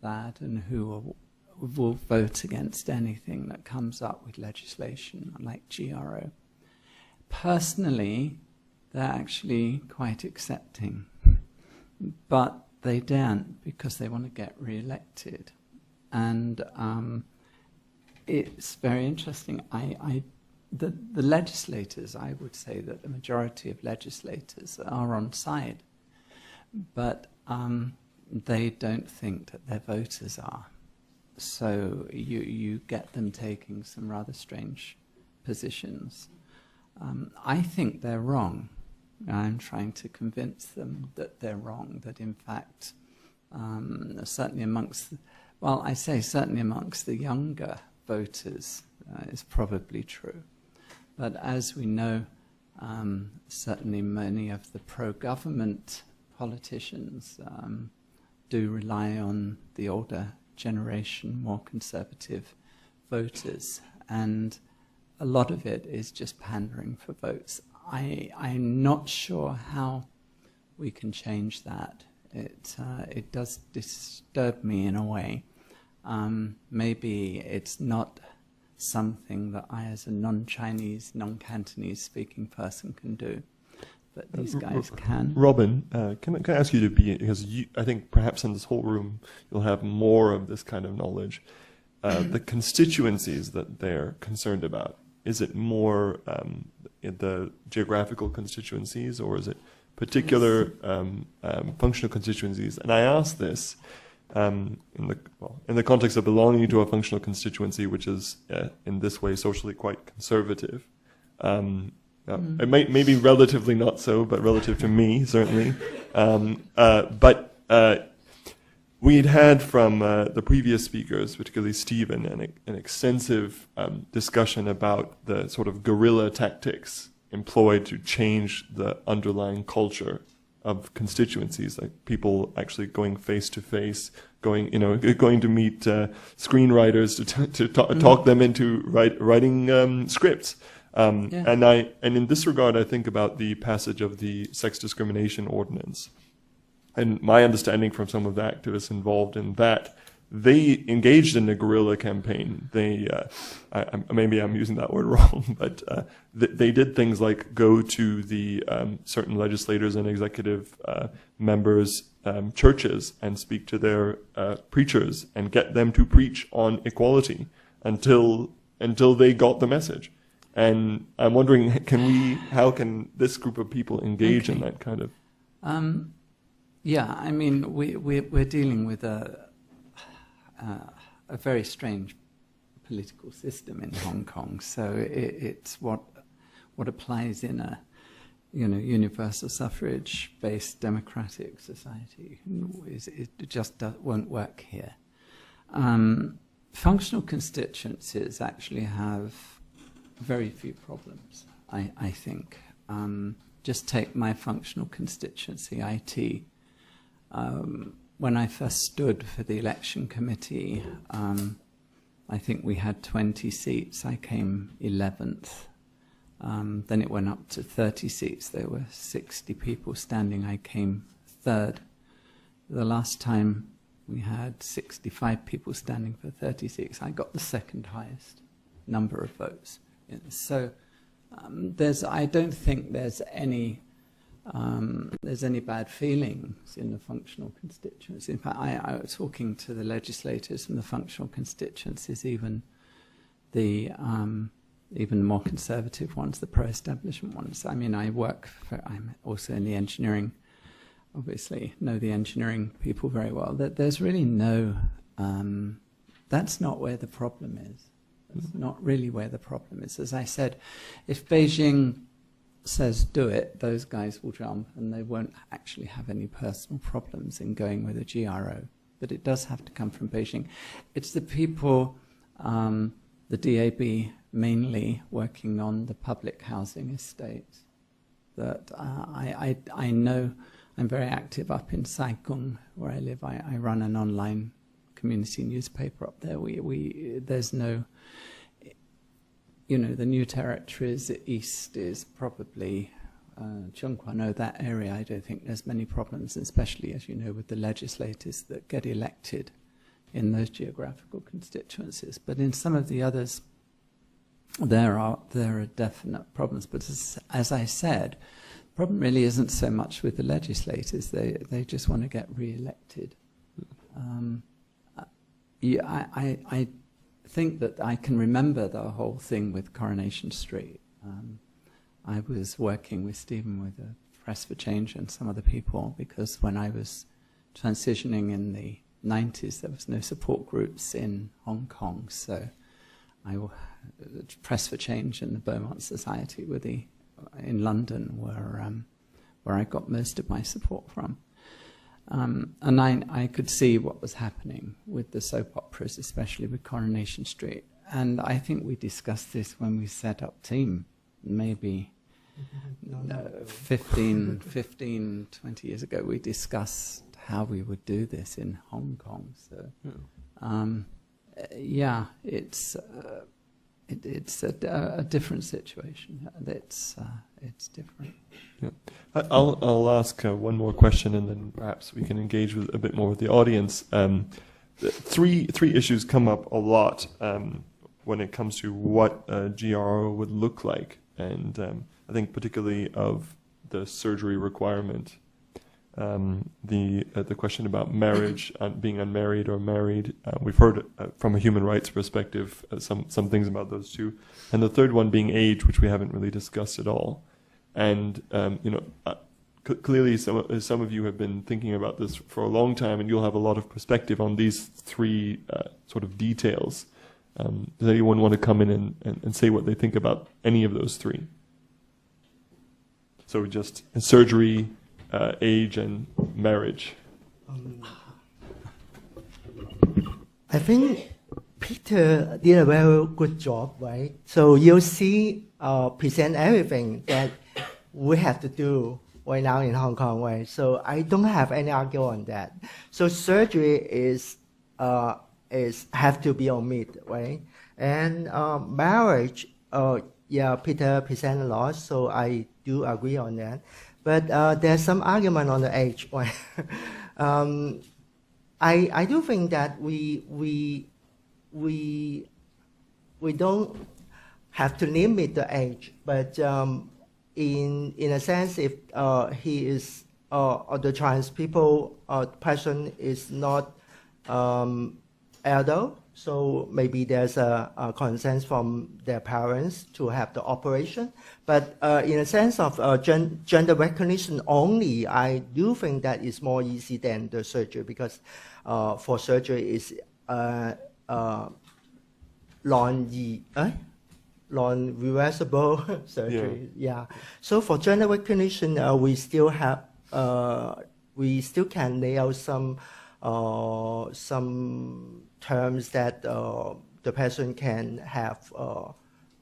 that and who will vote against anything that comes up with legislation like GRO. Personally, they're actually quite accepting. But they daren't because they want to get re-elected. And it's very interesting. The legislators, I would say that the majority of legislators are on side, but they don't think that their voters are. So you get them taking some rather strange positions. I think they're wrong. I'm trying to convince them that they're wrong, that in fact, certainly amongst, well, I say certainly amongst the younger voters is probably true. But as we know, certainly many of the pro-government politicians do rely on the older generation, more conservative voters, and a lot of it is just pandering for votes. I'm not sure how we can change that. It does disturb me in a way. Maybe it's not something that I, as a non-Chinese, non-Cantonese speaking person, can do, but these guys can. Robin, can I ask you to be, because I think perhaps in this whole room you'll have more of this kind of knowledge, the constituencies that they're concerned about. Is it more in the geographical constituencies, or is it particular functional constituencies? And I ask this in the context of belonging to a functional constituency, which is in this way socially quite conservative. It may be relatively not so, but relative to me, certainly. But we'd had from the previous speakers, particularly Stephen, an extensive discussion about the sort of guerrilla tactics employed to change the underlying culture of constituencies, like people actually going face to face, going to meet screenwriters to talk them into writing scripts. And in this regard, I think about the passage of the sex discrimination ordinance. And my understanding from some of the activists involved in that they engaged in a guerrilla campaign. They, maybe I'm using that word wrong, but they did things like go to the certain legislators and executive members' churches and speak to their preachers and get them to preach on equality until they got the message. And I'm wondering, how can this group of people engage in that kind of? Yeah, I mean, we're dealing with a very strange political system in Hong Kong. So it's what applies in a universal suffrage-based democratic society. It just won't work here. Functional constituencies actually have very few problems, I think. Just take my functional constituency, IT. When I first stood for the election committee, I think we had 20 seats. I came 11th. Then it went up to 30 seats. There were 60 people standing. I came 3rd. The last time we had 65 people standing for 30 seats. I got the 2nd highest number of votes. So I don't think there's any bad feelings in the functional constituencies. In fact, I was talking to the legislators from the functional constituencies, even the more conservative ones, the pro-establishment ones. I mean, I'm also in the engineering, obviously know the engineering people very well. There's really no, that's not where the problem is. That's not really where the problem is. As I said, if Beijing says do it, those guys will jump and they won't actually have any personal problems in going with a GRO. But it does have to come from Beijing. It's the people, the DAB mainly, working on the public housing estates that I know. I'm very active up in Saikung, where I live. I run an online community newspaper up there. There's no, the New Territories east is probably Chungkwano, that area. I don't think there's many problems, especially, as you know, with the legislators that get elected in those geographical constituencies. But in some of the others, there are definite problems. But as I said, the problem really isn't so much with the legislators. They just want to get re-elected. I think that I can remember the whole thing with Coronation Street. I was working with Stephen with the Press for Change and some other people, because when I was transitioning in the 90s, there was no support groups in Hong Kong. So Press for Change and the Beaumont Society were in London where I got most of my support from. And I could see what was happening with the soap operas, especially with Coronation Street. And I think we discussed this when we set up Team, maybe 15, 20 years ago. We discussed how we would do this in Hong Kong. So, yeah, it's a different situation. It's different. Yeah. I'll ask one more question, and then perhaps we can engage with a bit more with the audience. Three issues come up a lot when it comes to what a GRO would look like, and I think particularly of the surgery requirement, the question about marriage and being unmarried or married. We've heard from a human rights perspective some things about those two, and the third one being age, which we haven't really discussed at all. And clearly some of you have been thinking about this for a long time, and you'll have a lot of perspective on these three sort of details. Does anyone want to come in and say what they think about any of those three? So just surgery, age, and marriage. I think Peter did a very good job, right? So you see, present everything that we have to do right now in Hong Kong, right? So I don't have any argument on that. So surgery is have to be omitted, right? And marriage, yeah, Peter present a lot, so I do agree on that. But there's some argument on the age, right? I do think that we don't have to limit the age, but in a sense, if he is or the trans people person is not adult, so maybe there's a consent from their parents to have the operation. But in a sense of gender recognition only, I do think that is more easy than the surgery, because for surgery is non-reversible surgery. Yeah. So for gender recognition, we still have we still can nail some terms that the person can have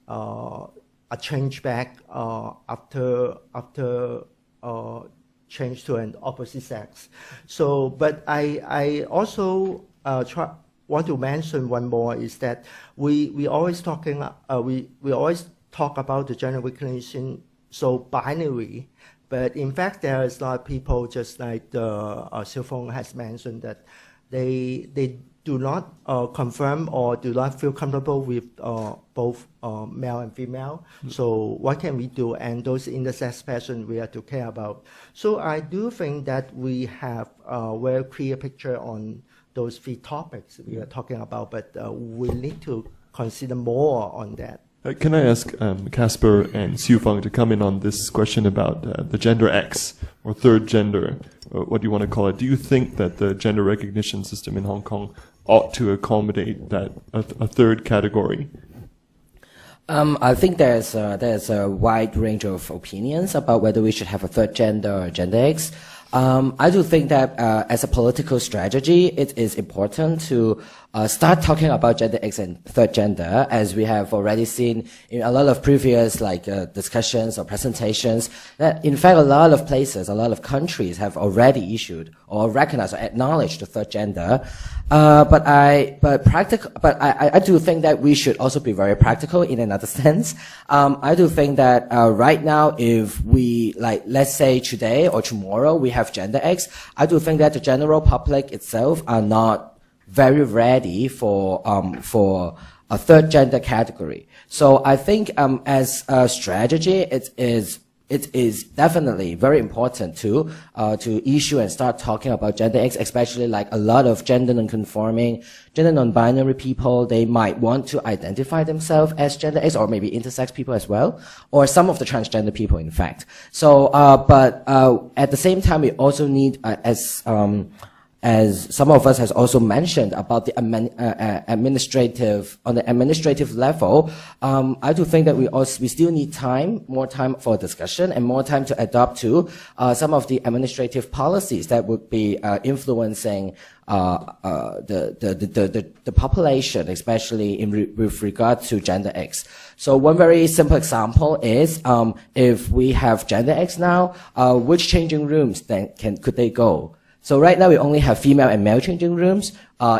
a change back after change to an opposite sex. So, but I also want to mention one more, is that we always we always talk about the gender recognition so binary. But in fact, there is a lot of people, just like Siufung has mentioned, that they do not confirm or do not feel comfortable with both male and female. So what can we do? And those intersex persons we have to care about. So I do think that we have a very clear picture on those 3 topics we are talking about, but we need to consider more on that. Can I ask Kaspar and Siufung to come in on this question about the gender X, or third gender, or what do you want to call it? Do you think that the gender recognition system in Hong Kong ought to accommodate that a third category? I think there's a wide range of opinions about whether we should have a third gender or gender X. I do think that as a political strategy, it is important to start talking about gender X and third gender, as we have already seen in a lot of previous discussions or presentations, that in fact a lot of places, a lot of countries have already issued or recognized or acknowledged the third gender. But I do think that we should also be very practical in another sense. I do think that right now, if we, let's say today or tomorrow we have gender X, I do think that the general public itself are not very ready for a third gender category. So I think as a strategy, it is definitely very important to issue and start talking about gender X, especially like a lot of gender non-conforming, gender non-binary people, they might want to identify themselves as gender X, or maybe intersex people as well, or some of the transgender people, in fact. So, but at the same time, we also need, as some of us has also mentioned about the on the administrative level, I do think that we still need more time for discussion and more time to adapt to some of the administrative policies that would be influencing the population, especially with regard to gender X. So one very simple example is if we have gender X now, which changing rooms then could they go? So right now we only have female and male changing rooms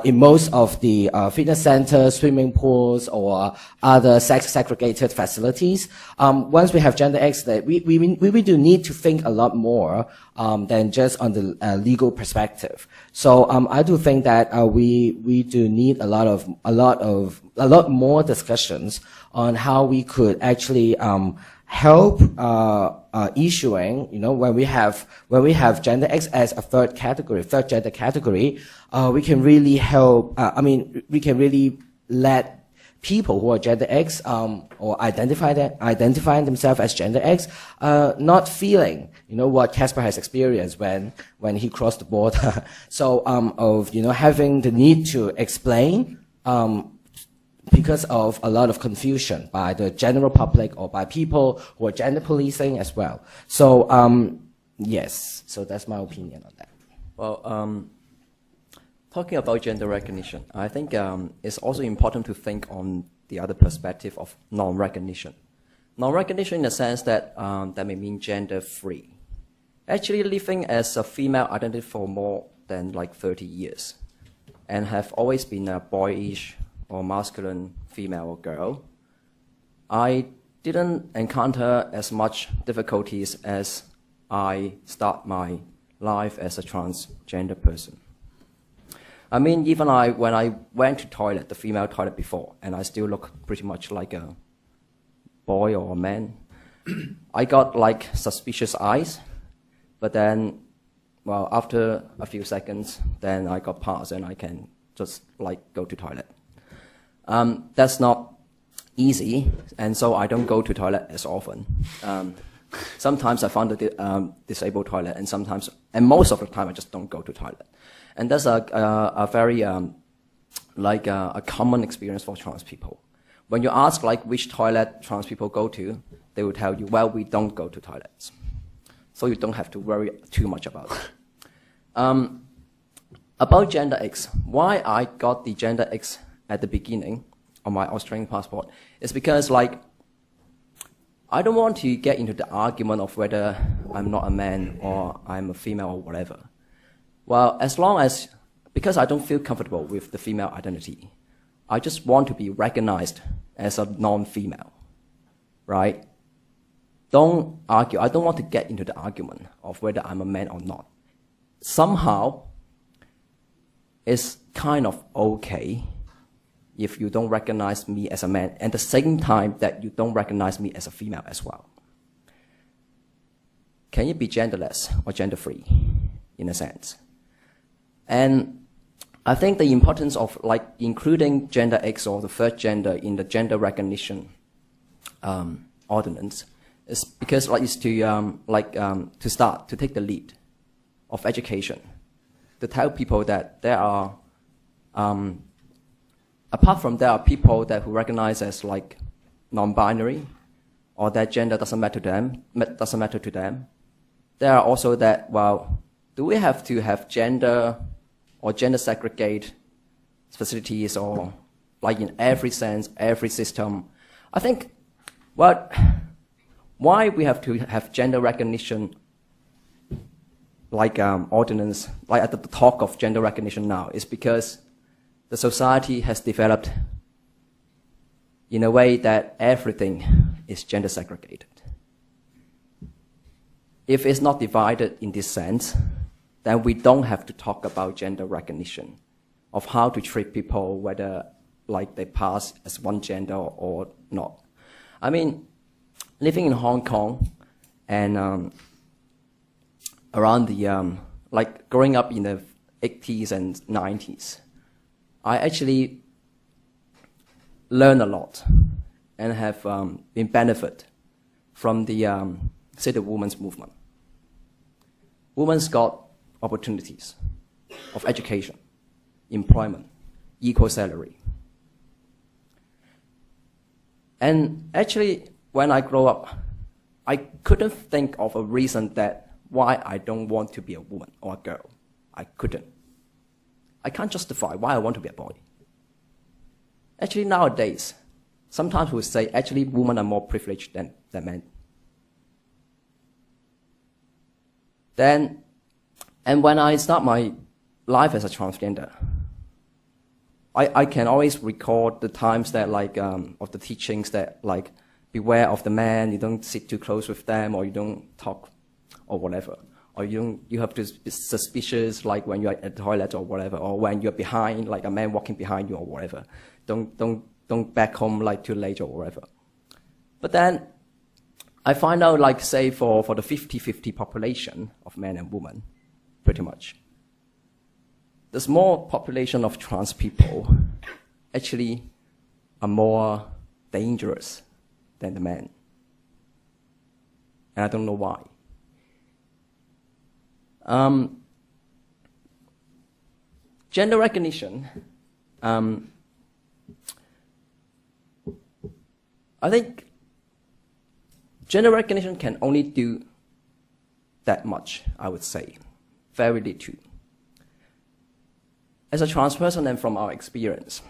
in most of the fitness centers, swimming pools, or other sex-segregated facilities. Once we have gender X, we do need to think a lot more than just on the legal perspective. So I do think that we do need a lot more discussions on how we could actually help issuing, when we have gender X as a third gender category, we can really help. We can really let people who are gender X or identifying themselves as gender X, not feeling, what Kaspar has experienced when he crossed the border. So of having the need to explain. Because of a lot of confusion by the general public or by people who are gender policing as well. So, yes, so that's my opinion on that. Well, talking about gender recognition, I think it's also important to think on the other perspective of non-recognition. Non-recognition in the sense that that may mean gender-free. Actually living as a female identity for more than 30 years and have always been a boyish or masculine female or girl, I didn't encounter as much difficulties as I start my life as a transgender person. I mean, even when I went to toilet, the female toilet before, and I still look pretty much like a boy or a man, I got like suspicious eyes, but then, well, after a few seconds, then I got past and I can just like go to toilet. That's not easy, and so I don't go to toilet as often. Sometimes I found the disabled toilet, and most of the time I just don't go to toilet. And that's a very like a common experience for trans people. When you ask like which toilet trans people go to, they will tell you, well, we don't go to toilets. So you don't have to worry too much about it. About gender X, why I got the gender X at the beginning of my Australian passport is because like I don't want to get into the argument of whether I'm not a man or I'm a female or whatever. Well, as long as, because I don't feel comfortable with the female identity, I just want to be recognized as a non-female, right? Don't argue. I don't want to get into the argument of whether I'm a man or not. Somehow, it's kind of okay if you don't recognize me as a man, and at the same time that you don't recognize me as a female as well. Can you be genderless or gender-free, in a sense? And I think the importance of like including gender X or the third gender in the gender recognition ordinance is because like is to start to take the lead of education, to tell people that there are apart from there are people that who recognize as like non-binary or that gender doesn't matter to them. There are also that, well, do we have to have gender or gender segregate facilities or like in every sense, every system? I think why we have to have gender recognition like ordinance, like at the talk of gender recognition now, is because the society has developed in a way that everything is gender segregated. If it's not divided in this sense, then we don't have to talk about gender recognition of how to treat people, whether like they pass as one gender or not. I mean, living in Hong Kong and around the, like growing up in the 80s and 90s, I actually learned a lot and have been benefit from the say the women's movement. Women's got opportunities of education, employment, equal salary. And actually, when I grow up, I couldn't think of a reason that why I don't want to be a woman or a girl. I couldn't. I can't justify why I want to be a boy. Actually, nowadays, sometimes we say actually women are more privileged than men. And when I start my life as a transgender, I can always recall the times that like of the teachings that like beware of the man, you don't sit too close with them, or you don't talk, or whatever, or you have to be suspicious like when you're at the toilet or whatever, or when you're behind like a man walking behind you or whatever. Don't back home like too late or whatever. But then I find out like say for the 50-50 population of men and women, pretty much, the small population of trans people actually are more dangerous than the men. And I don't know why. Gender recognition, I think gender recognition can only do that much, I would say. Very little. As a trans person and from our experience,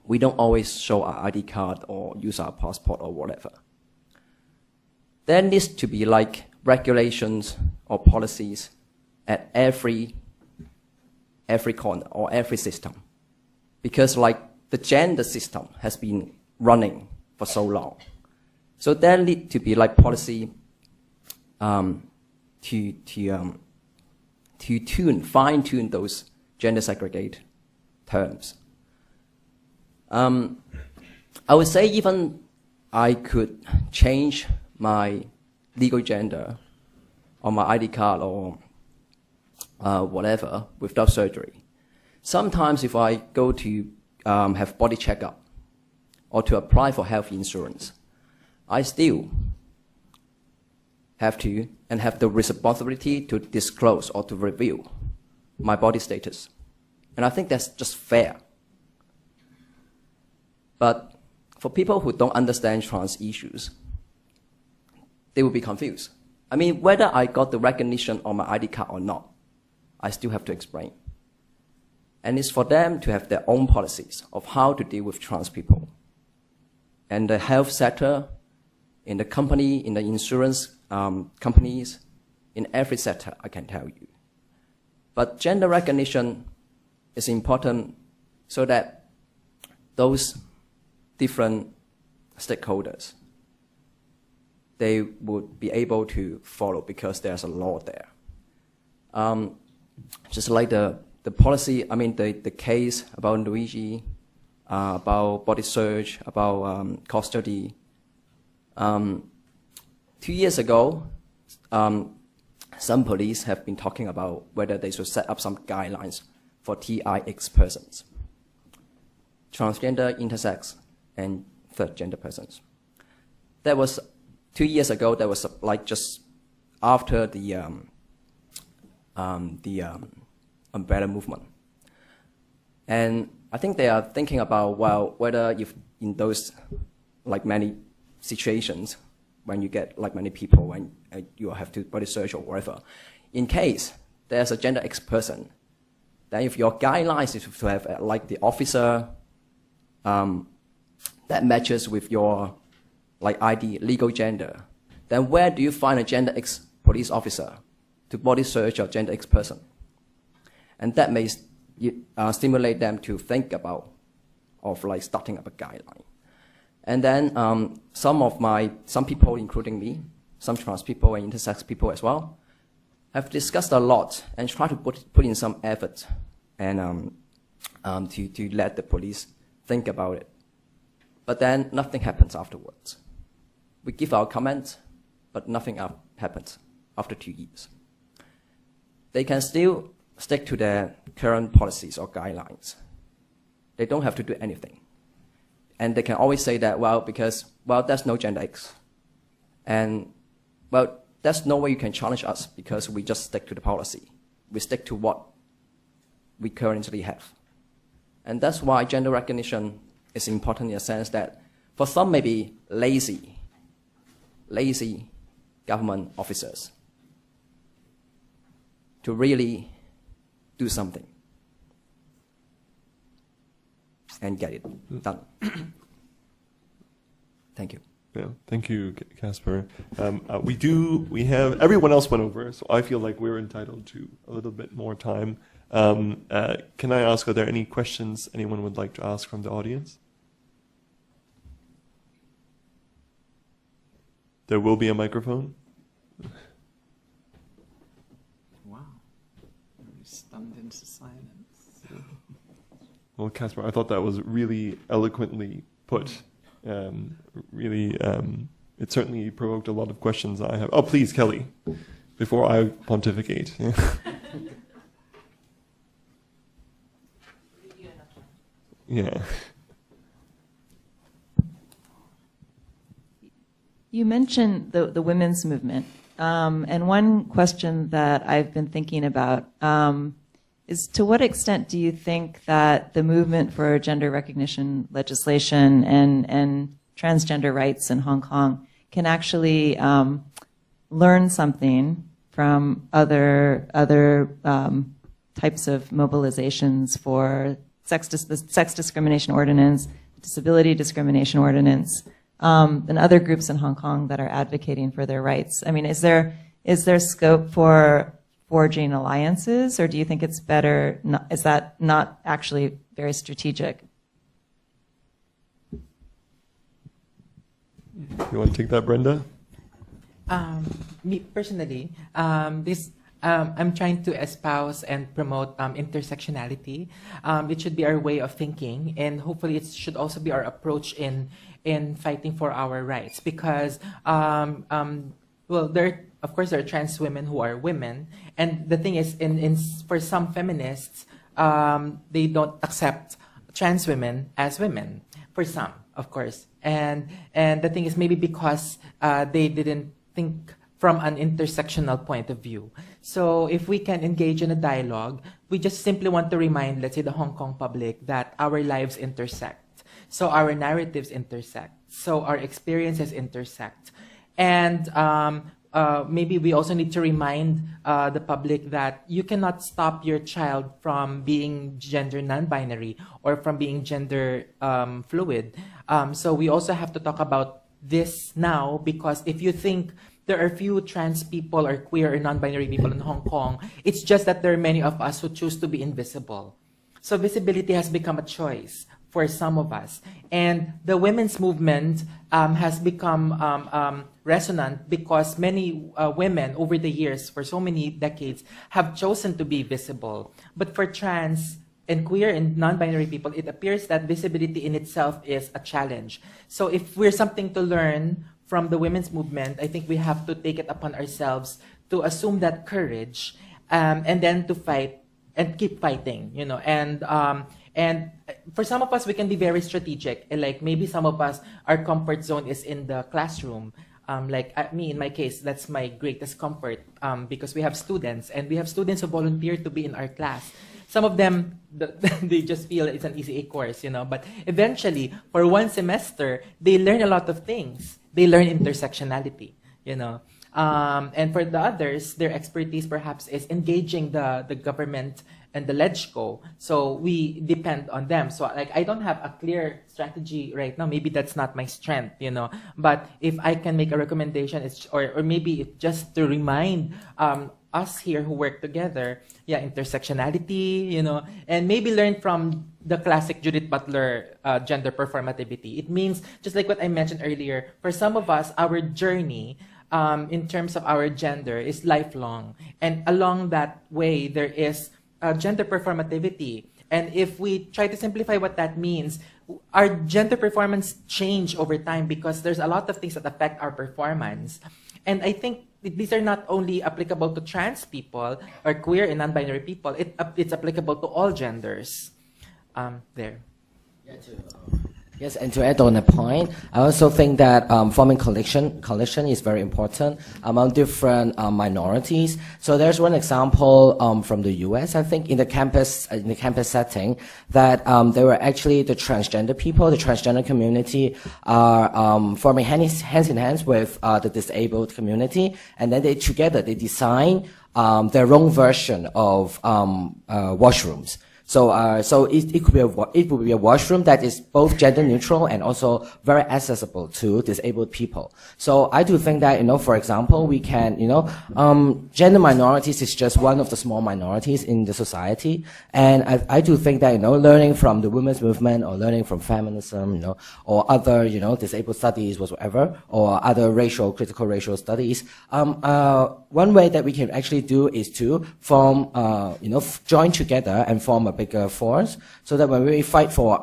we don't always show our ID card or use our passport or whatever. There needs to be like regulations or policies at every corner or every system. Because like the gender system has been running for so long. So there need to be like policy to fine-tune those gender segregate terms. I would say even I could change my legal gender on my ID card or whatever without surgery. Sometimes if I go to have body checkup or to apply for health insurance, I still have to and have the responsibility to disclose or to reveal my body status. And I think that's just fair. But for people who don't understand trans issues, they will be confused. I mean, whether I got the recognition on my ID card or not, I still have to explain. And it's for them to have their own policies of how to deal with trans people. And the health sector, in the company, in the insurance companies, in every sector, I can tell you. But gender recognition is important so that those different stakeholders, they would be able to follow because there's a law there. Just like the policy, I mean the case about Luigi, about body search, about custody. 2 years ago, some police have been talking about whether they should set up some guidelines for TIX persons, transgender, intersex, and third gender persons. That was 2 years ago. That was like just after the umbrella movement, and I think they are thinking about, well, whether if in those like many situations when you get like many people when you have to body search or whatever, in case there's a gender X person, then if your guidelines is to have like the officer that matches with your like ID legal gender, then where do you find a gender X police officer to body search a gender X person? And that may stimulate them to think about of like starting up a guideline. And then some people, including me, some trans people and intersex people as well, have discussed a lot and try to put in some effort and to let the police think about it. But then nothing happens afterwards. We give our comments, but nothing happens after 2 years. They can still stick to their current policies or guidelines. They don't have to do anything. And they can always say that, well, because, well, there's no gender X. And, well, there's no way you can challenge us because we just stick to the policy. We stick to what we currently have. And that's why gender recognition is important in a sense that for some maybe lazy government officers to really do something and get it done. Thank you. Yeah, thank you, Kaspar. We have, everyone else went over, so I feel like we're entitled to a little bit more time. Can I ask, are there any questions anyone would like to ask from the audience? There will be a microphone. Wow. I'm stunned into silence. Well, Kaspar, I thought that was really eloquently put. It certainly provoked a lot of questions I have. Oh, please, Kelly, before I pontificate. Yeah. You mentioned the women's movement, and one question that I've been thinking about is, to what extent do you think that the movement for gender recognition legislation and transgender rights in Hong Kong can actually learn something from other types of mobilizations for the sex discrimination ordinance, disability discrimination ordinance, and other groups in Hong Kong that are advocating for their rights? I mean, is there scope for forging alliances, or do you think it's better? Is that not actually very strategic? You want to take that, Brenda? Me personally, I'm trying to espouse and promote intersectionality. It should be our way of thinking, and hopefully it should also be our approach in fighting for our rights. Because, well, of course, there are trans women who are women, and the thing is, for some feminists, they don't accept trans women as women. For some, of course, and the thing is, maybe because they didn't think from an intersectional point of view. So if we can engage in a dialogue, we just simply want to remind, let's say, the Hong Kong public that our lives intersect. So our narratives intersect. So our experiences intersect. And maybe we also need to remind the public that you cannot stop your child from being gender non-binary or from being gender fluid. So we also have to talk about this now, because if you think there are few trans people or queer or non-binary people in Hong Kong, it's just that there are many of us who choose to be invisible. So visibility has become a choice for some of us. And the women's movement has become resonant because many women over the years, for so many decades, have chosen to be visible. But for trans and queer and non-binary people, it appears that visibility in itself is a challenge. So if we're something to learn from the women's movement, I think we have to take it upon ourselves to assume that courage and then to fight and keep fighting, you know. And for some of us, we can be very strategic. Like maybe some of us, our comfort zone is in the classroom. Like me, in my case, that's my greatest comfort because we have students, and we have students who volunteer to be in our class. Some of them, they just feel it's an easy A course, you know. But eventually, for one semester, they learn a lot of things. They learn intersectionality, you know. And for the others, their expertise perhaps is engaging the government and the LegCo. So we depend on them. So like, I don't have a clear strategy right now. Maybe that's not my strength, you know. But if I can make a recommendation, or maybe it's just to remind us here who work together, intersectionality, you know, and maybe learn from the classic Judith Butler gender performativity. It means, just like what I mentioned earlier, for some of us, our journey in terms of our gender is lifelong. And along that way, there is gender performativity. And if we try to simplify what that means, our gender performance change over time because there's a lot of things that affect our performance. And I think these are not only applicable to trans people or queer and non-binary people, it's applicable to all genders. There. Yes, and to add on a point, I also think that forming coalition is very important among different minorities. So there's one example from the U.S. I think in the campus setting that there were actually the transgender people, the transgender community are forming hands in hands with the disabled community, and then they design their own version of washrooms. So it would be a washroom that is both gender neutral and also very accessible to disabled people. So I do think that, you know, for example, we can, you know, gender minorities is just one of the small minorities in the society. And I do think that, you know, learning from the women's movement or learning from feminism, you know, or other, you know, disabled studies whatsoever, or other critical racial studies, one way that we can actually do is to form, you know, join together and form a bigger force, so that when we fight for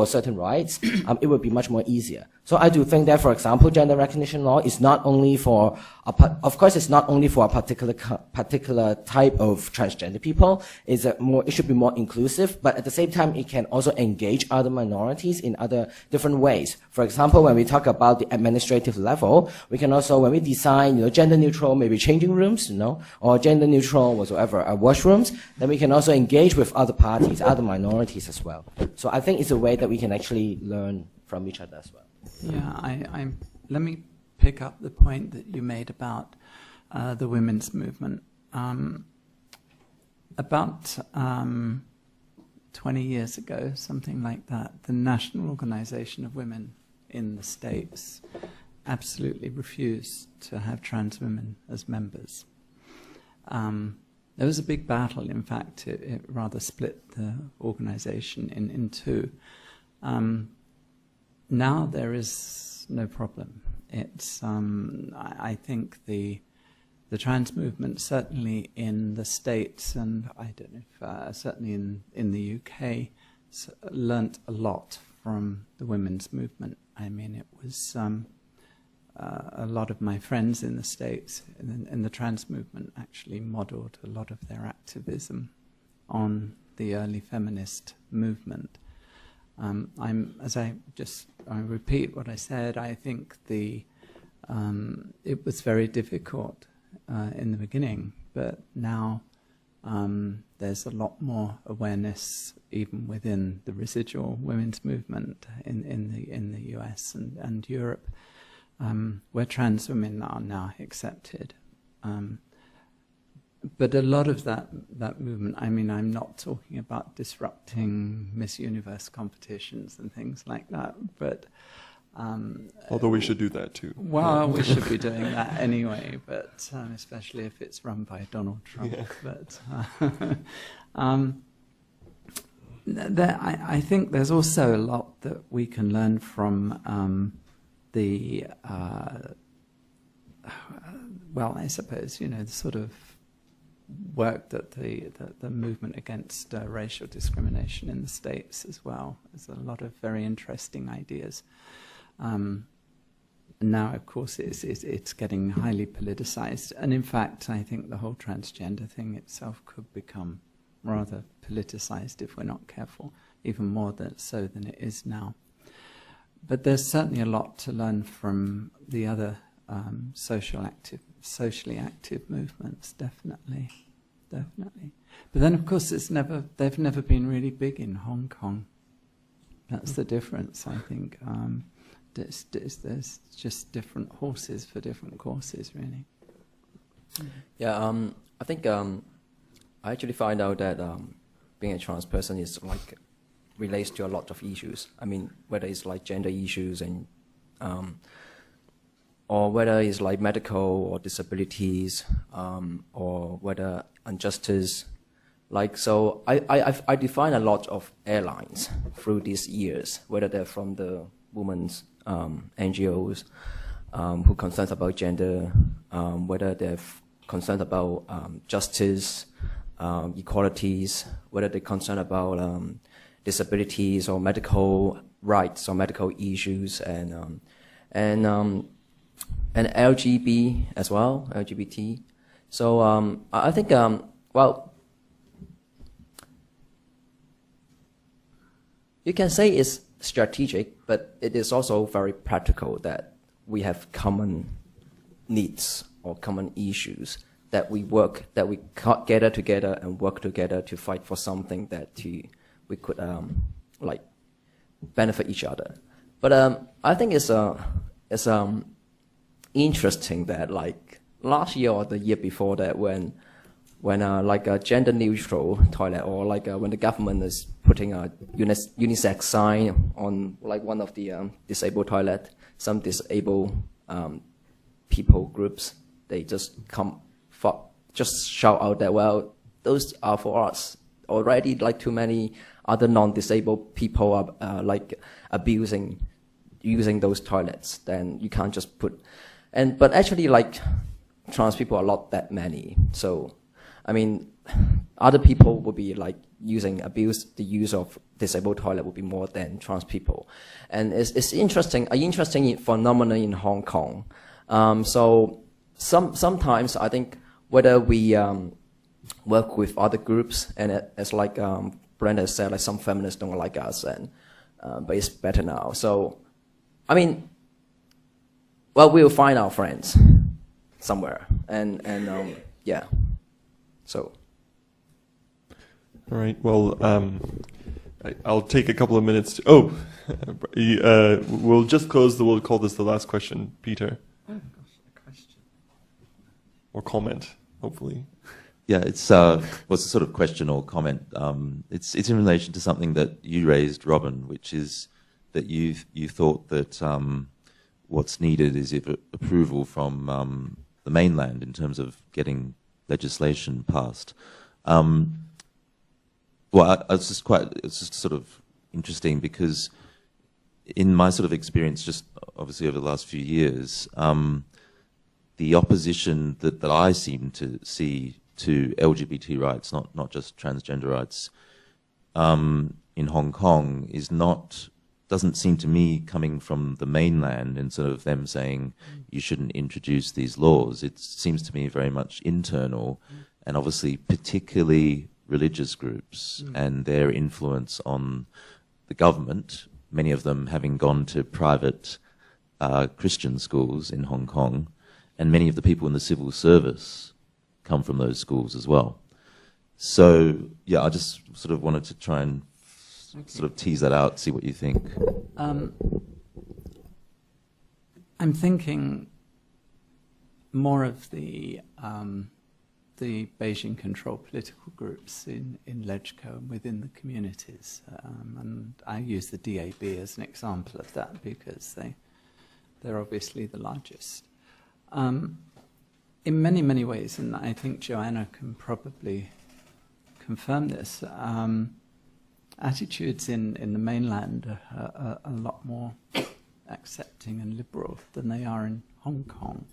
certain rights, it would be much more easier. So I do think that, for example, gender recognition law is not only for, of course, it's not only for a particular type of transgender people. It should be more inclusive, but at the same time, it can also engage other minorities in other different ways. For example, when we talk about the administrative level, we can also, when we design, you know, gender neutral, maybe changing rooms, you know, or gender neutral whatsoever, washrooms, then we can also engage with other parties, other minorities as well. So I think it's a way that we can actually learn from each other as well. Yeah, let me pick up the point that you made about the women's movement. About 20 years ago, something like that, the National Organization of Women in the States absolutely refused to have trans women as members. There was a big battle. In fact, it rather split the organization in two. Now there is no problem. It's I think the the trans movement, certainly in the States, and I don't know if certainly in the UK, learnt a lot from the women's movement. I mean, it was a lot of my friends in the States in the trans movement actually modelled a lot of their activism on the early feminist movement. I repeat what I said, I think it was very difficult in the beginning, but now there's a lot more awareness even within the residual women's movement in the US and Europe, where trans women are now accepted. But a lot of that movement, I mean, I'm not talking about disrupting Miss Universe competitions and things like that, but although we should do that too. Well, we should be doing that anyway, but especially if it's run by Donald Trump. Yeah. But I think there's also a lot that we can learn from well, I suppose, the sort of work that the movement against racial discrimination in the States as well. There's a lot of very interesting ideas. Now, of course, it's getting highly politicized, and in fact, I think the whole transgender thing itself could become rather politicized if we're not careful, even more so than it is now. But there's certainly a lot to learn from the other socially active movements, definitely. But then, of course, they've never been really big in Hong Kong. That's the difference, I think. There's just different horses for different courses, really. Yeah, I think I actually find out that being a trans person is relates to a lot of issues. I mean, whether it's like gender issues and or whether it's like medical or disabilities, or whether injustice. So I define a lot of airlines through these years, whether they're from the women's NGOs who concerns about gender, whether they're concerned about justice, equalities, whether they're concerned about disabilities or medical rights or medical issues, and LGBT as well, LGBT. So I think well, you can say it's strategic, but it is also very practical that we have common needs or common issues that we gather together and work together to fight for something that we could benefit each other. But I think it's interesting that last year or the year before that when a gender neutral toilet, or when the government is putting a unisex sign on one of the disabled toilet, some disabled people groups, they just shout out that, well, those are for us. Already too many other non-disabled people are using those toilets, then you can't just put, but actually trans people are not that many. So I mean, other people would be abuse the use of disabled toilet would be more than trans people, and it's interesting, an interesting phenomenon in Hong Kong. So sometimes I think whether we work with other groups, and as Brenda said, some feminists don't like us, and but it's better now. So I mean, well, we'll find our friends somewhere, and yeah. So. All right. Well, I'll take a couple of minutes to. We'll just close. We'll call this the last question, Peter. Oh gosh, a question. Or comment, hopefully. Yeah, it's a sort of question or comment. It's in relation to something that you raised, Robin, which is that you thought that what's needed is approval from the mainland in terms of getting legislation passed. Well, it's just sort of interesting because in my sort of experience, just obviously over the last few years, the opposition that I seem to see to LGBT rights, not just transgender rights, in Hong Kong doesn't seem to me coming from the mainland and sort of them saying you shouldn't introduce these laws. It seems to me very much internal, and obviously particularly religious groups and their influence on the government, many of them having gone to private Christian schools in Hong Kong, and many of the people in the civil service come from those schools as well. So, yeah, I just sort of wanted to try and sort of tease that out, see what you think. I'm thinking more of the Beijing-controlled political groups in LegCo and within the communities. And I use the DAB as an example of that because they're obviously the largest. In many, many ways, and I think Joanna can probably confirm this, attitudes in the mainland are a lot more accepting and liberal than they are in Hong Kong.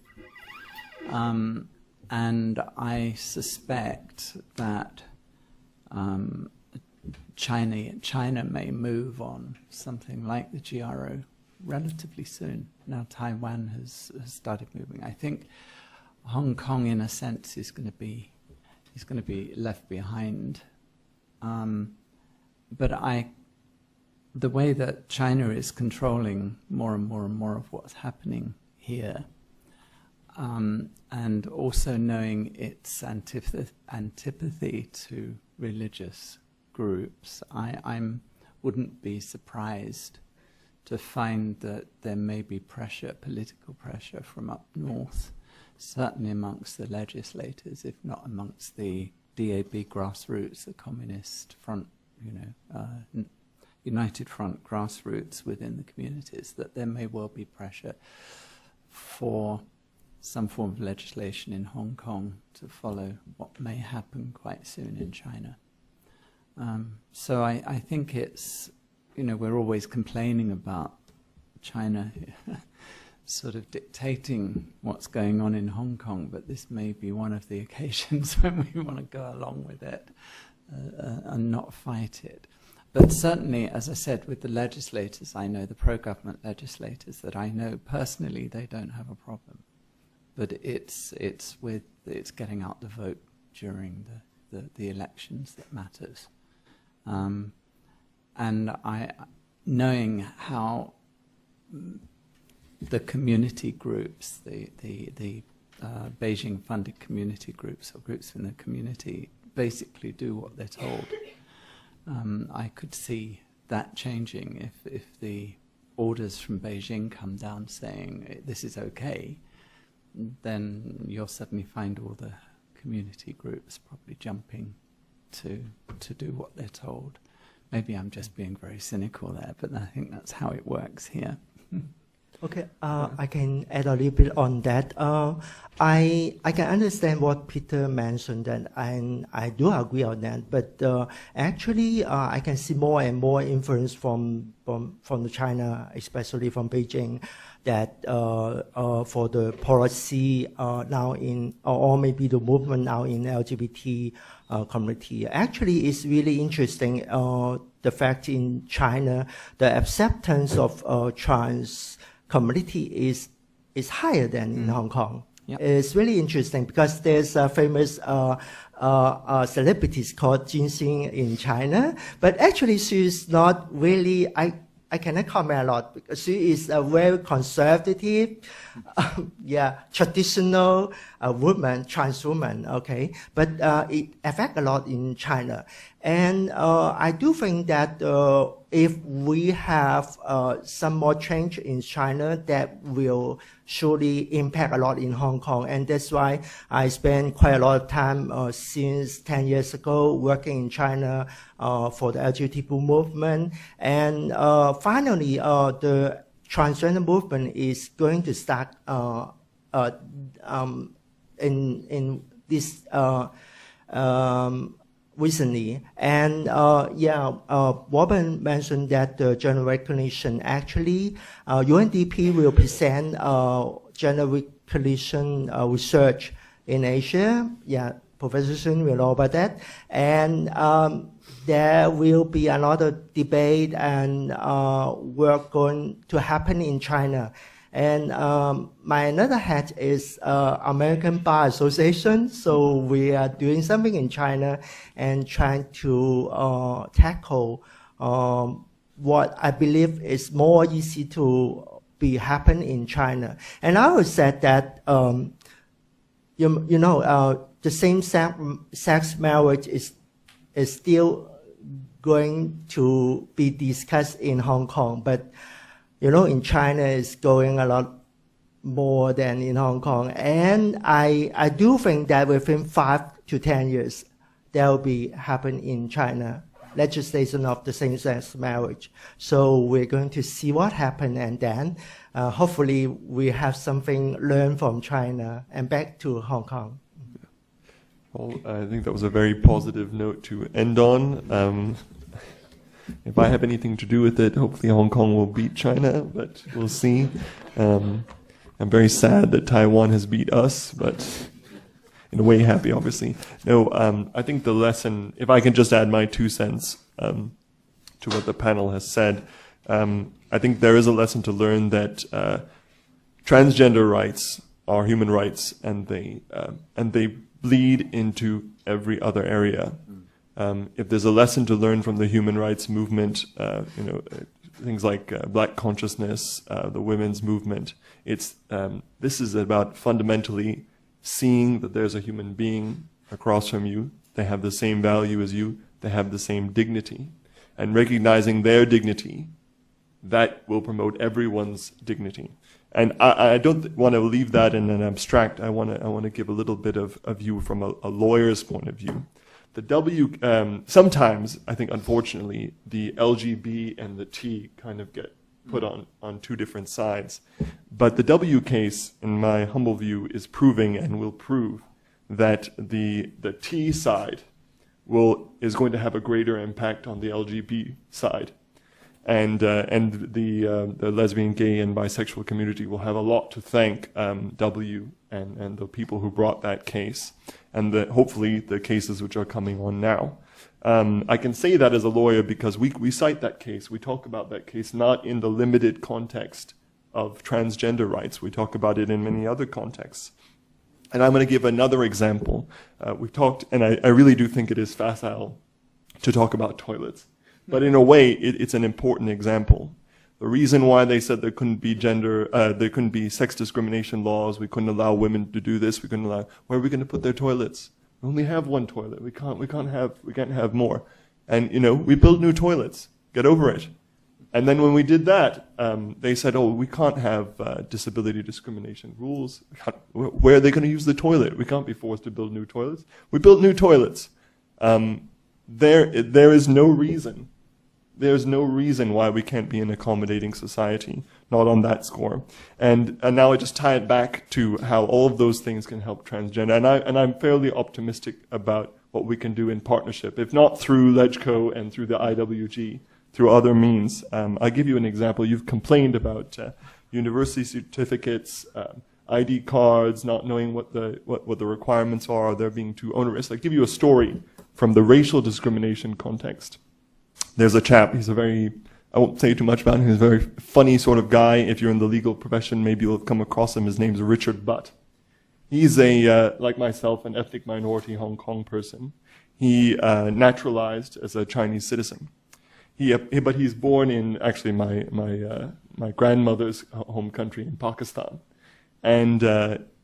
And I suspect that China may move on something like the GRO relatively soon. Now Taiwan has started moving. I think Hong Kong, in a sense, is going to be left behind. But the way that China is controlling more and more and more of what's happening here, and also knowing its antipathy to religious groups, I wouldn't be surprised to find that there may be pressure, political pressure from up north, certainly amongst the legislators, if not amongst the DAB grassroots, the Communist Front, United Front grassroots within the communities, that there may well be pressure for some form of legislation in Hong Kong to follow what may happen quite soon in China. So I think it's, we're always complaining about China sort of dictating what's going on in Hong Kong, but this may be one of the occasions when we want to go along with it and not fight it. But certainly, as I said, with the legislators, I know the pro-government legislators that I know personally, they don't have a problem. But it's getting out the vote during the elections that matters. And knowing how the community groups, the Beijing-funded community groups or groups in the community basically do what they're told. I could see that changing if the orders from Beijing come down saying this is okay, then you'll suddenly find all the community groups probably jumping to do what they're told. Maybe I'm just being very cynical there, but I think that's how it works here. Okay, I can add a little bit on that. I can understand what Peter mentioned, and I do agree on that. But actually, I can see more and more influence from China, especially from Beijing, that for the policy now or maybe the movement now in LGBT community. Actually, it's really interesting. The fact in China, the acceptance of trans community is higher than in Hong Kong. Yep. It's really interesting because there's a famous celebrities called Jinxing in China, but actually she's not really, I cannot comment a lot because she is a very conservative, traditional woman, trans woman, okay? But it affects a lot in China. And I do think that if we have some more change in China, that will surely impact a lot in Hong Kong. And that's why I spent quite a lot of time since 10 years ago working in China for the LGBT movement. And finally, the transgender movement is going to start in this recently. And Robin mentioned that the gender recognition, actually, UNDP will present gender recognition research in Asia. Yeah, Professor Sun will know about that. And there will be another debate and work going to happen in China. And my another hat is American Bar Association. So we are doing something in China and trying to tackle what I believe is more easy to be happen in China. And I would say that the same-sex marriage is still going to be discussed in Hong Kong, but in China it's going a lot more than in Hong Kong. And I do think that within 5 to 10 years, there will be happen in China, legislation of the same-sex marriage. So we're going to see what happened, and then hopefully we have something learned from China and back to Hong Kong. Well, I think that was a very positive note to end on. If I have anything to do with it, hopefully Hong Kong will beat China, but we'll see. I'm very sad that Taiwan has beat us, but in a way happy, obviously. No, I think the lesson, if I can just add my 2 cents to what the panel has said, I think there is a lesson to learn that transgender rights are human rights, and they bleed into every other area. If there's a lesson to learn from the human rights movement, things like Black consciousness, the women's movement, this is about fundamentally seeing that there's a human being across from you. They have the same value as you. They have the same dignity, and recognizing their dignity, that will promote everyone's dignity. And I don't want to leave that in an abstract. I want to give a little bit of a view from a lawyer's point of view. The sometimes, I think, unfortunately, the LGB and the T kind of get put on 2 different sides. But the W case, in my humble view, is proving and will prove that the T side is going to have a greater impact on the LGB side. And the lesbian, gay, and bisexual community will have a lot to thank W and the people who brought that case, and hopefully the cases which are coming on now. I can say that as a lawyer because we cite that case. We talk about that case not in the limited context of transgender rights. We talk about it in many other contexts. And I'm going to give another example. We've talked, and I really do think it is facile to talk about toilets. But in a way, it's an important example. The reason why they said there couldn't be sex discrimination laws, we couldn't allow women to do this, where are we going to put their toilets? We only have 1 toilet. We can't have more. And we build new toilets. Get over it. And then when we did that, they said, we can't have disability discrimination rules. Where are they going to use the toilet? We can't be forced to build new toilets. We built new toilets. There is no reason. There's no reason why we can't be an accommodating society, not on that score. And now I just tie it back to how all of those things can help transgender. And I'm fairly optimistic about what we can do in partnership, if not through LegCo and through the IWG, through other means. I'll give you an example. You've complained about university certificates, ID cards, not knowing what the requirements are, they're being too onerous. I'll give you a story from the racial discrimination context. There's a chap, I won't say too much about him, he's a very funny sort of guy. If you're in the legal profession, maybe you'll have come across him. His name's Richard Butt. He's like myself, an ethnic minority Hong Kong person. He naturalized as a Chinese citizen. But he's born in actually my grandmother's home country in Pakistan. And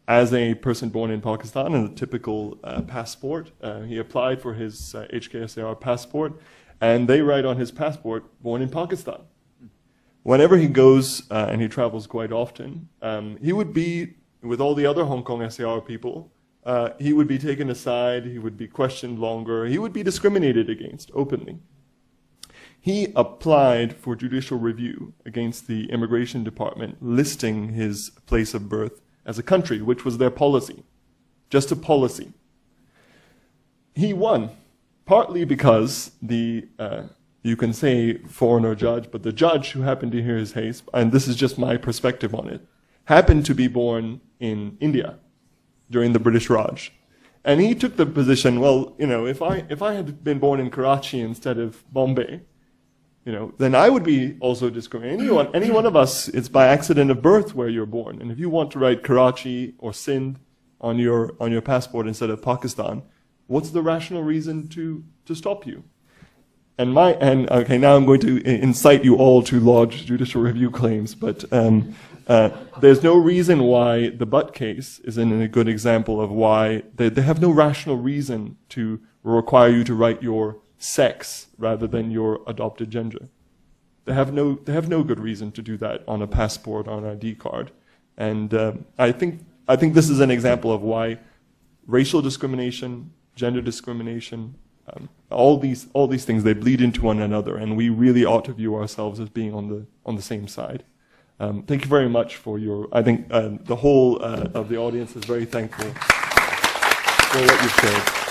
as a person born in Pakistan, in a typical passport, he applied for his HKSAR passport, and they write on his passport, born in Pakistan. Whenever he goes, and he travels quite often, he would be, with all the other Hong Kong SAR people, he would be taken aside, he would be questioned longer, he would be discriminated against openly. He applied for judicial review against the immigration department, listing his place of birth as a country, which was their policy, just a policy. He won. partly because the you can say foreigner judge, but the judge who happened to hear his case, and this is just my perspective on it, happened to be born in India during the British Raj. And he took the position, well, you know, if I had been born in Karachi instead of Bombay, you know, then I would be also discriminated. Any one of us, it's by accident of birth where you're born. And if you want to write Karachi or Sindh on your passport instead of Pakistan, what's the rational reason to stop you? And okay, now I'm going to incite you all to lodge judicial review claims, but there's no reason why the Butt case isn't a good example of why they have no rational reason to require you to write your sex rather than your adopted gender. They have no good reason to do that on a passport, on an ID card. And I think this is an example of why racial discrimination, gender discrimination, all these things, they bleed into one another, and we really ought to view ourselves as being on the same side. Thank you very much for your. I think the whole of the audience is very thankful for what you've shared.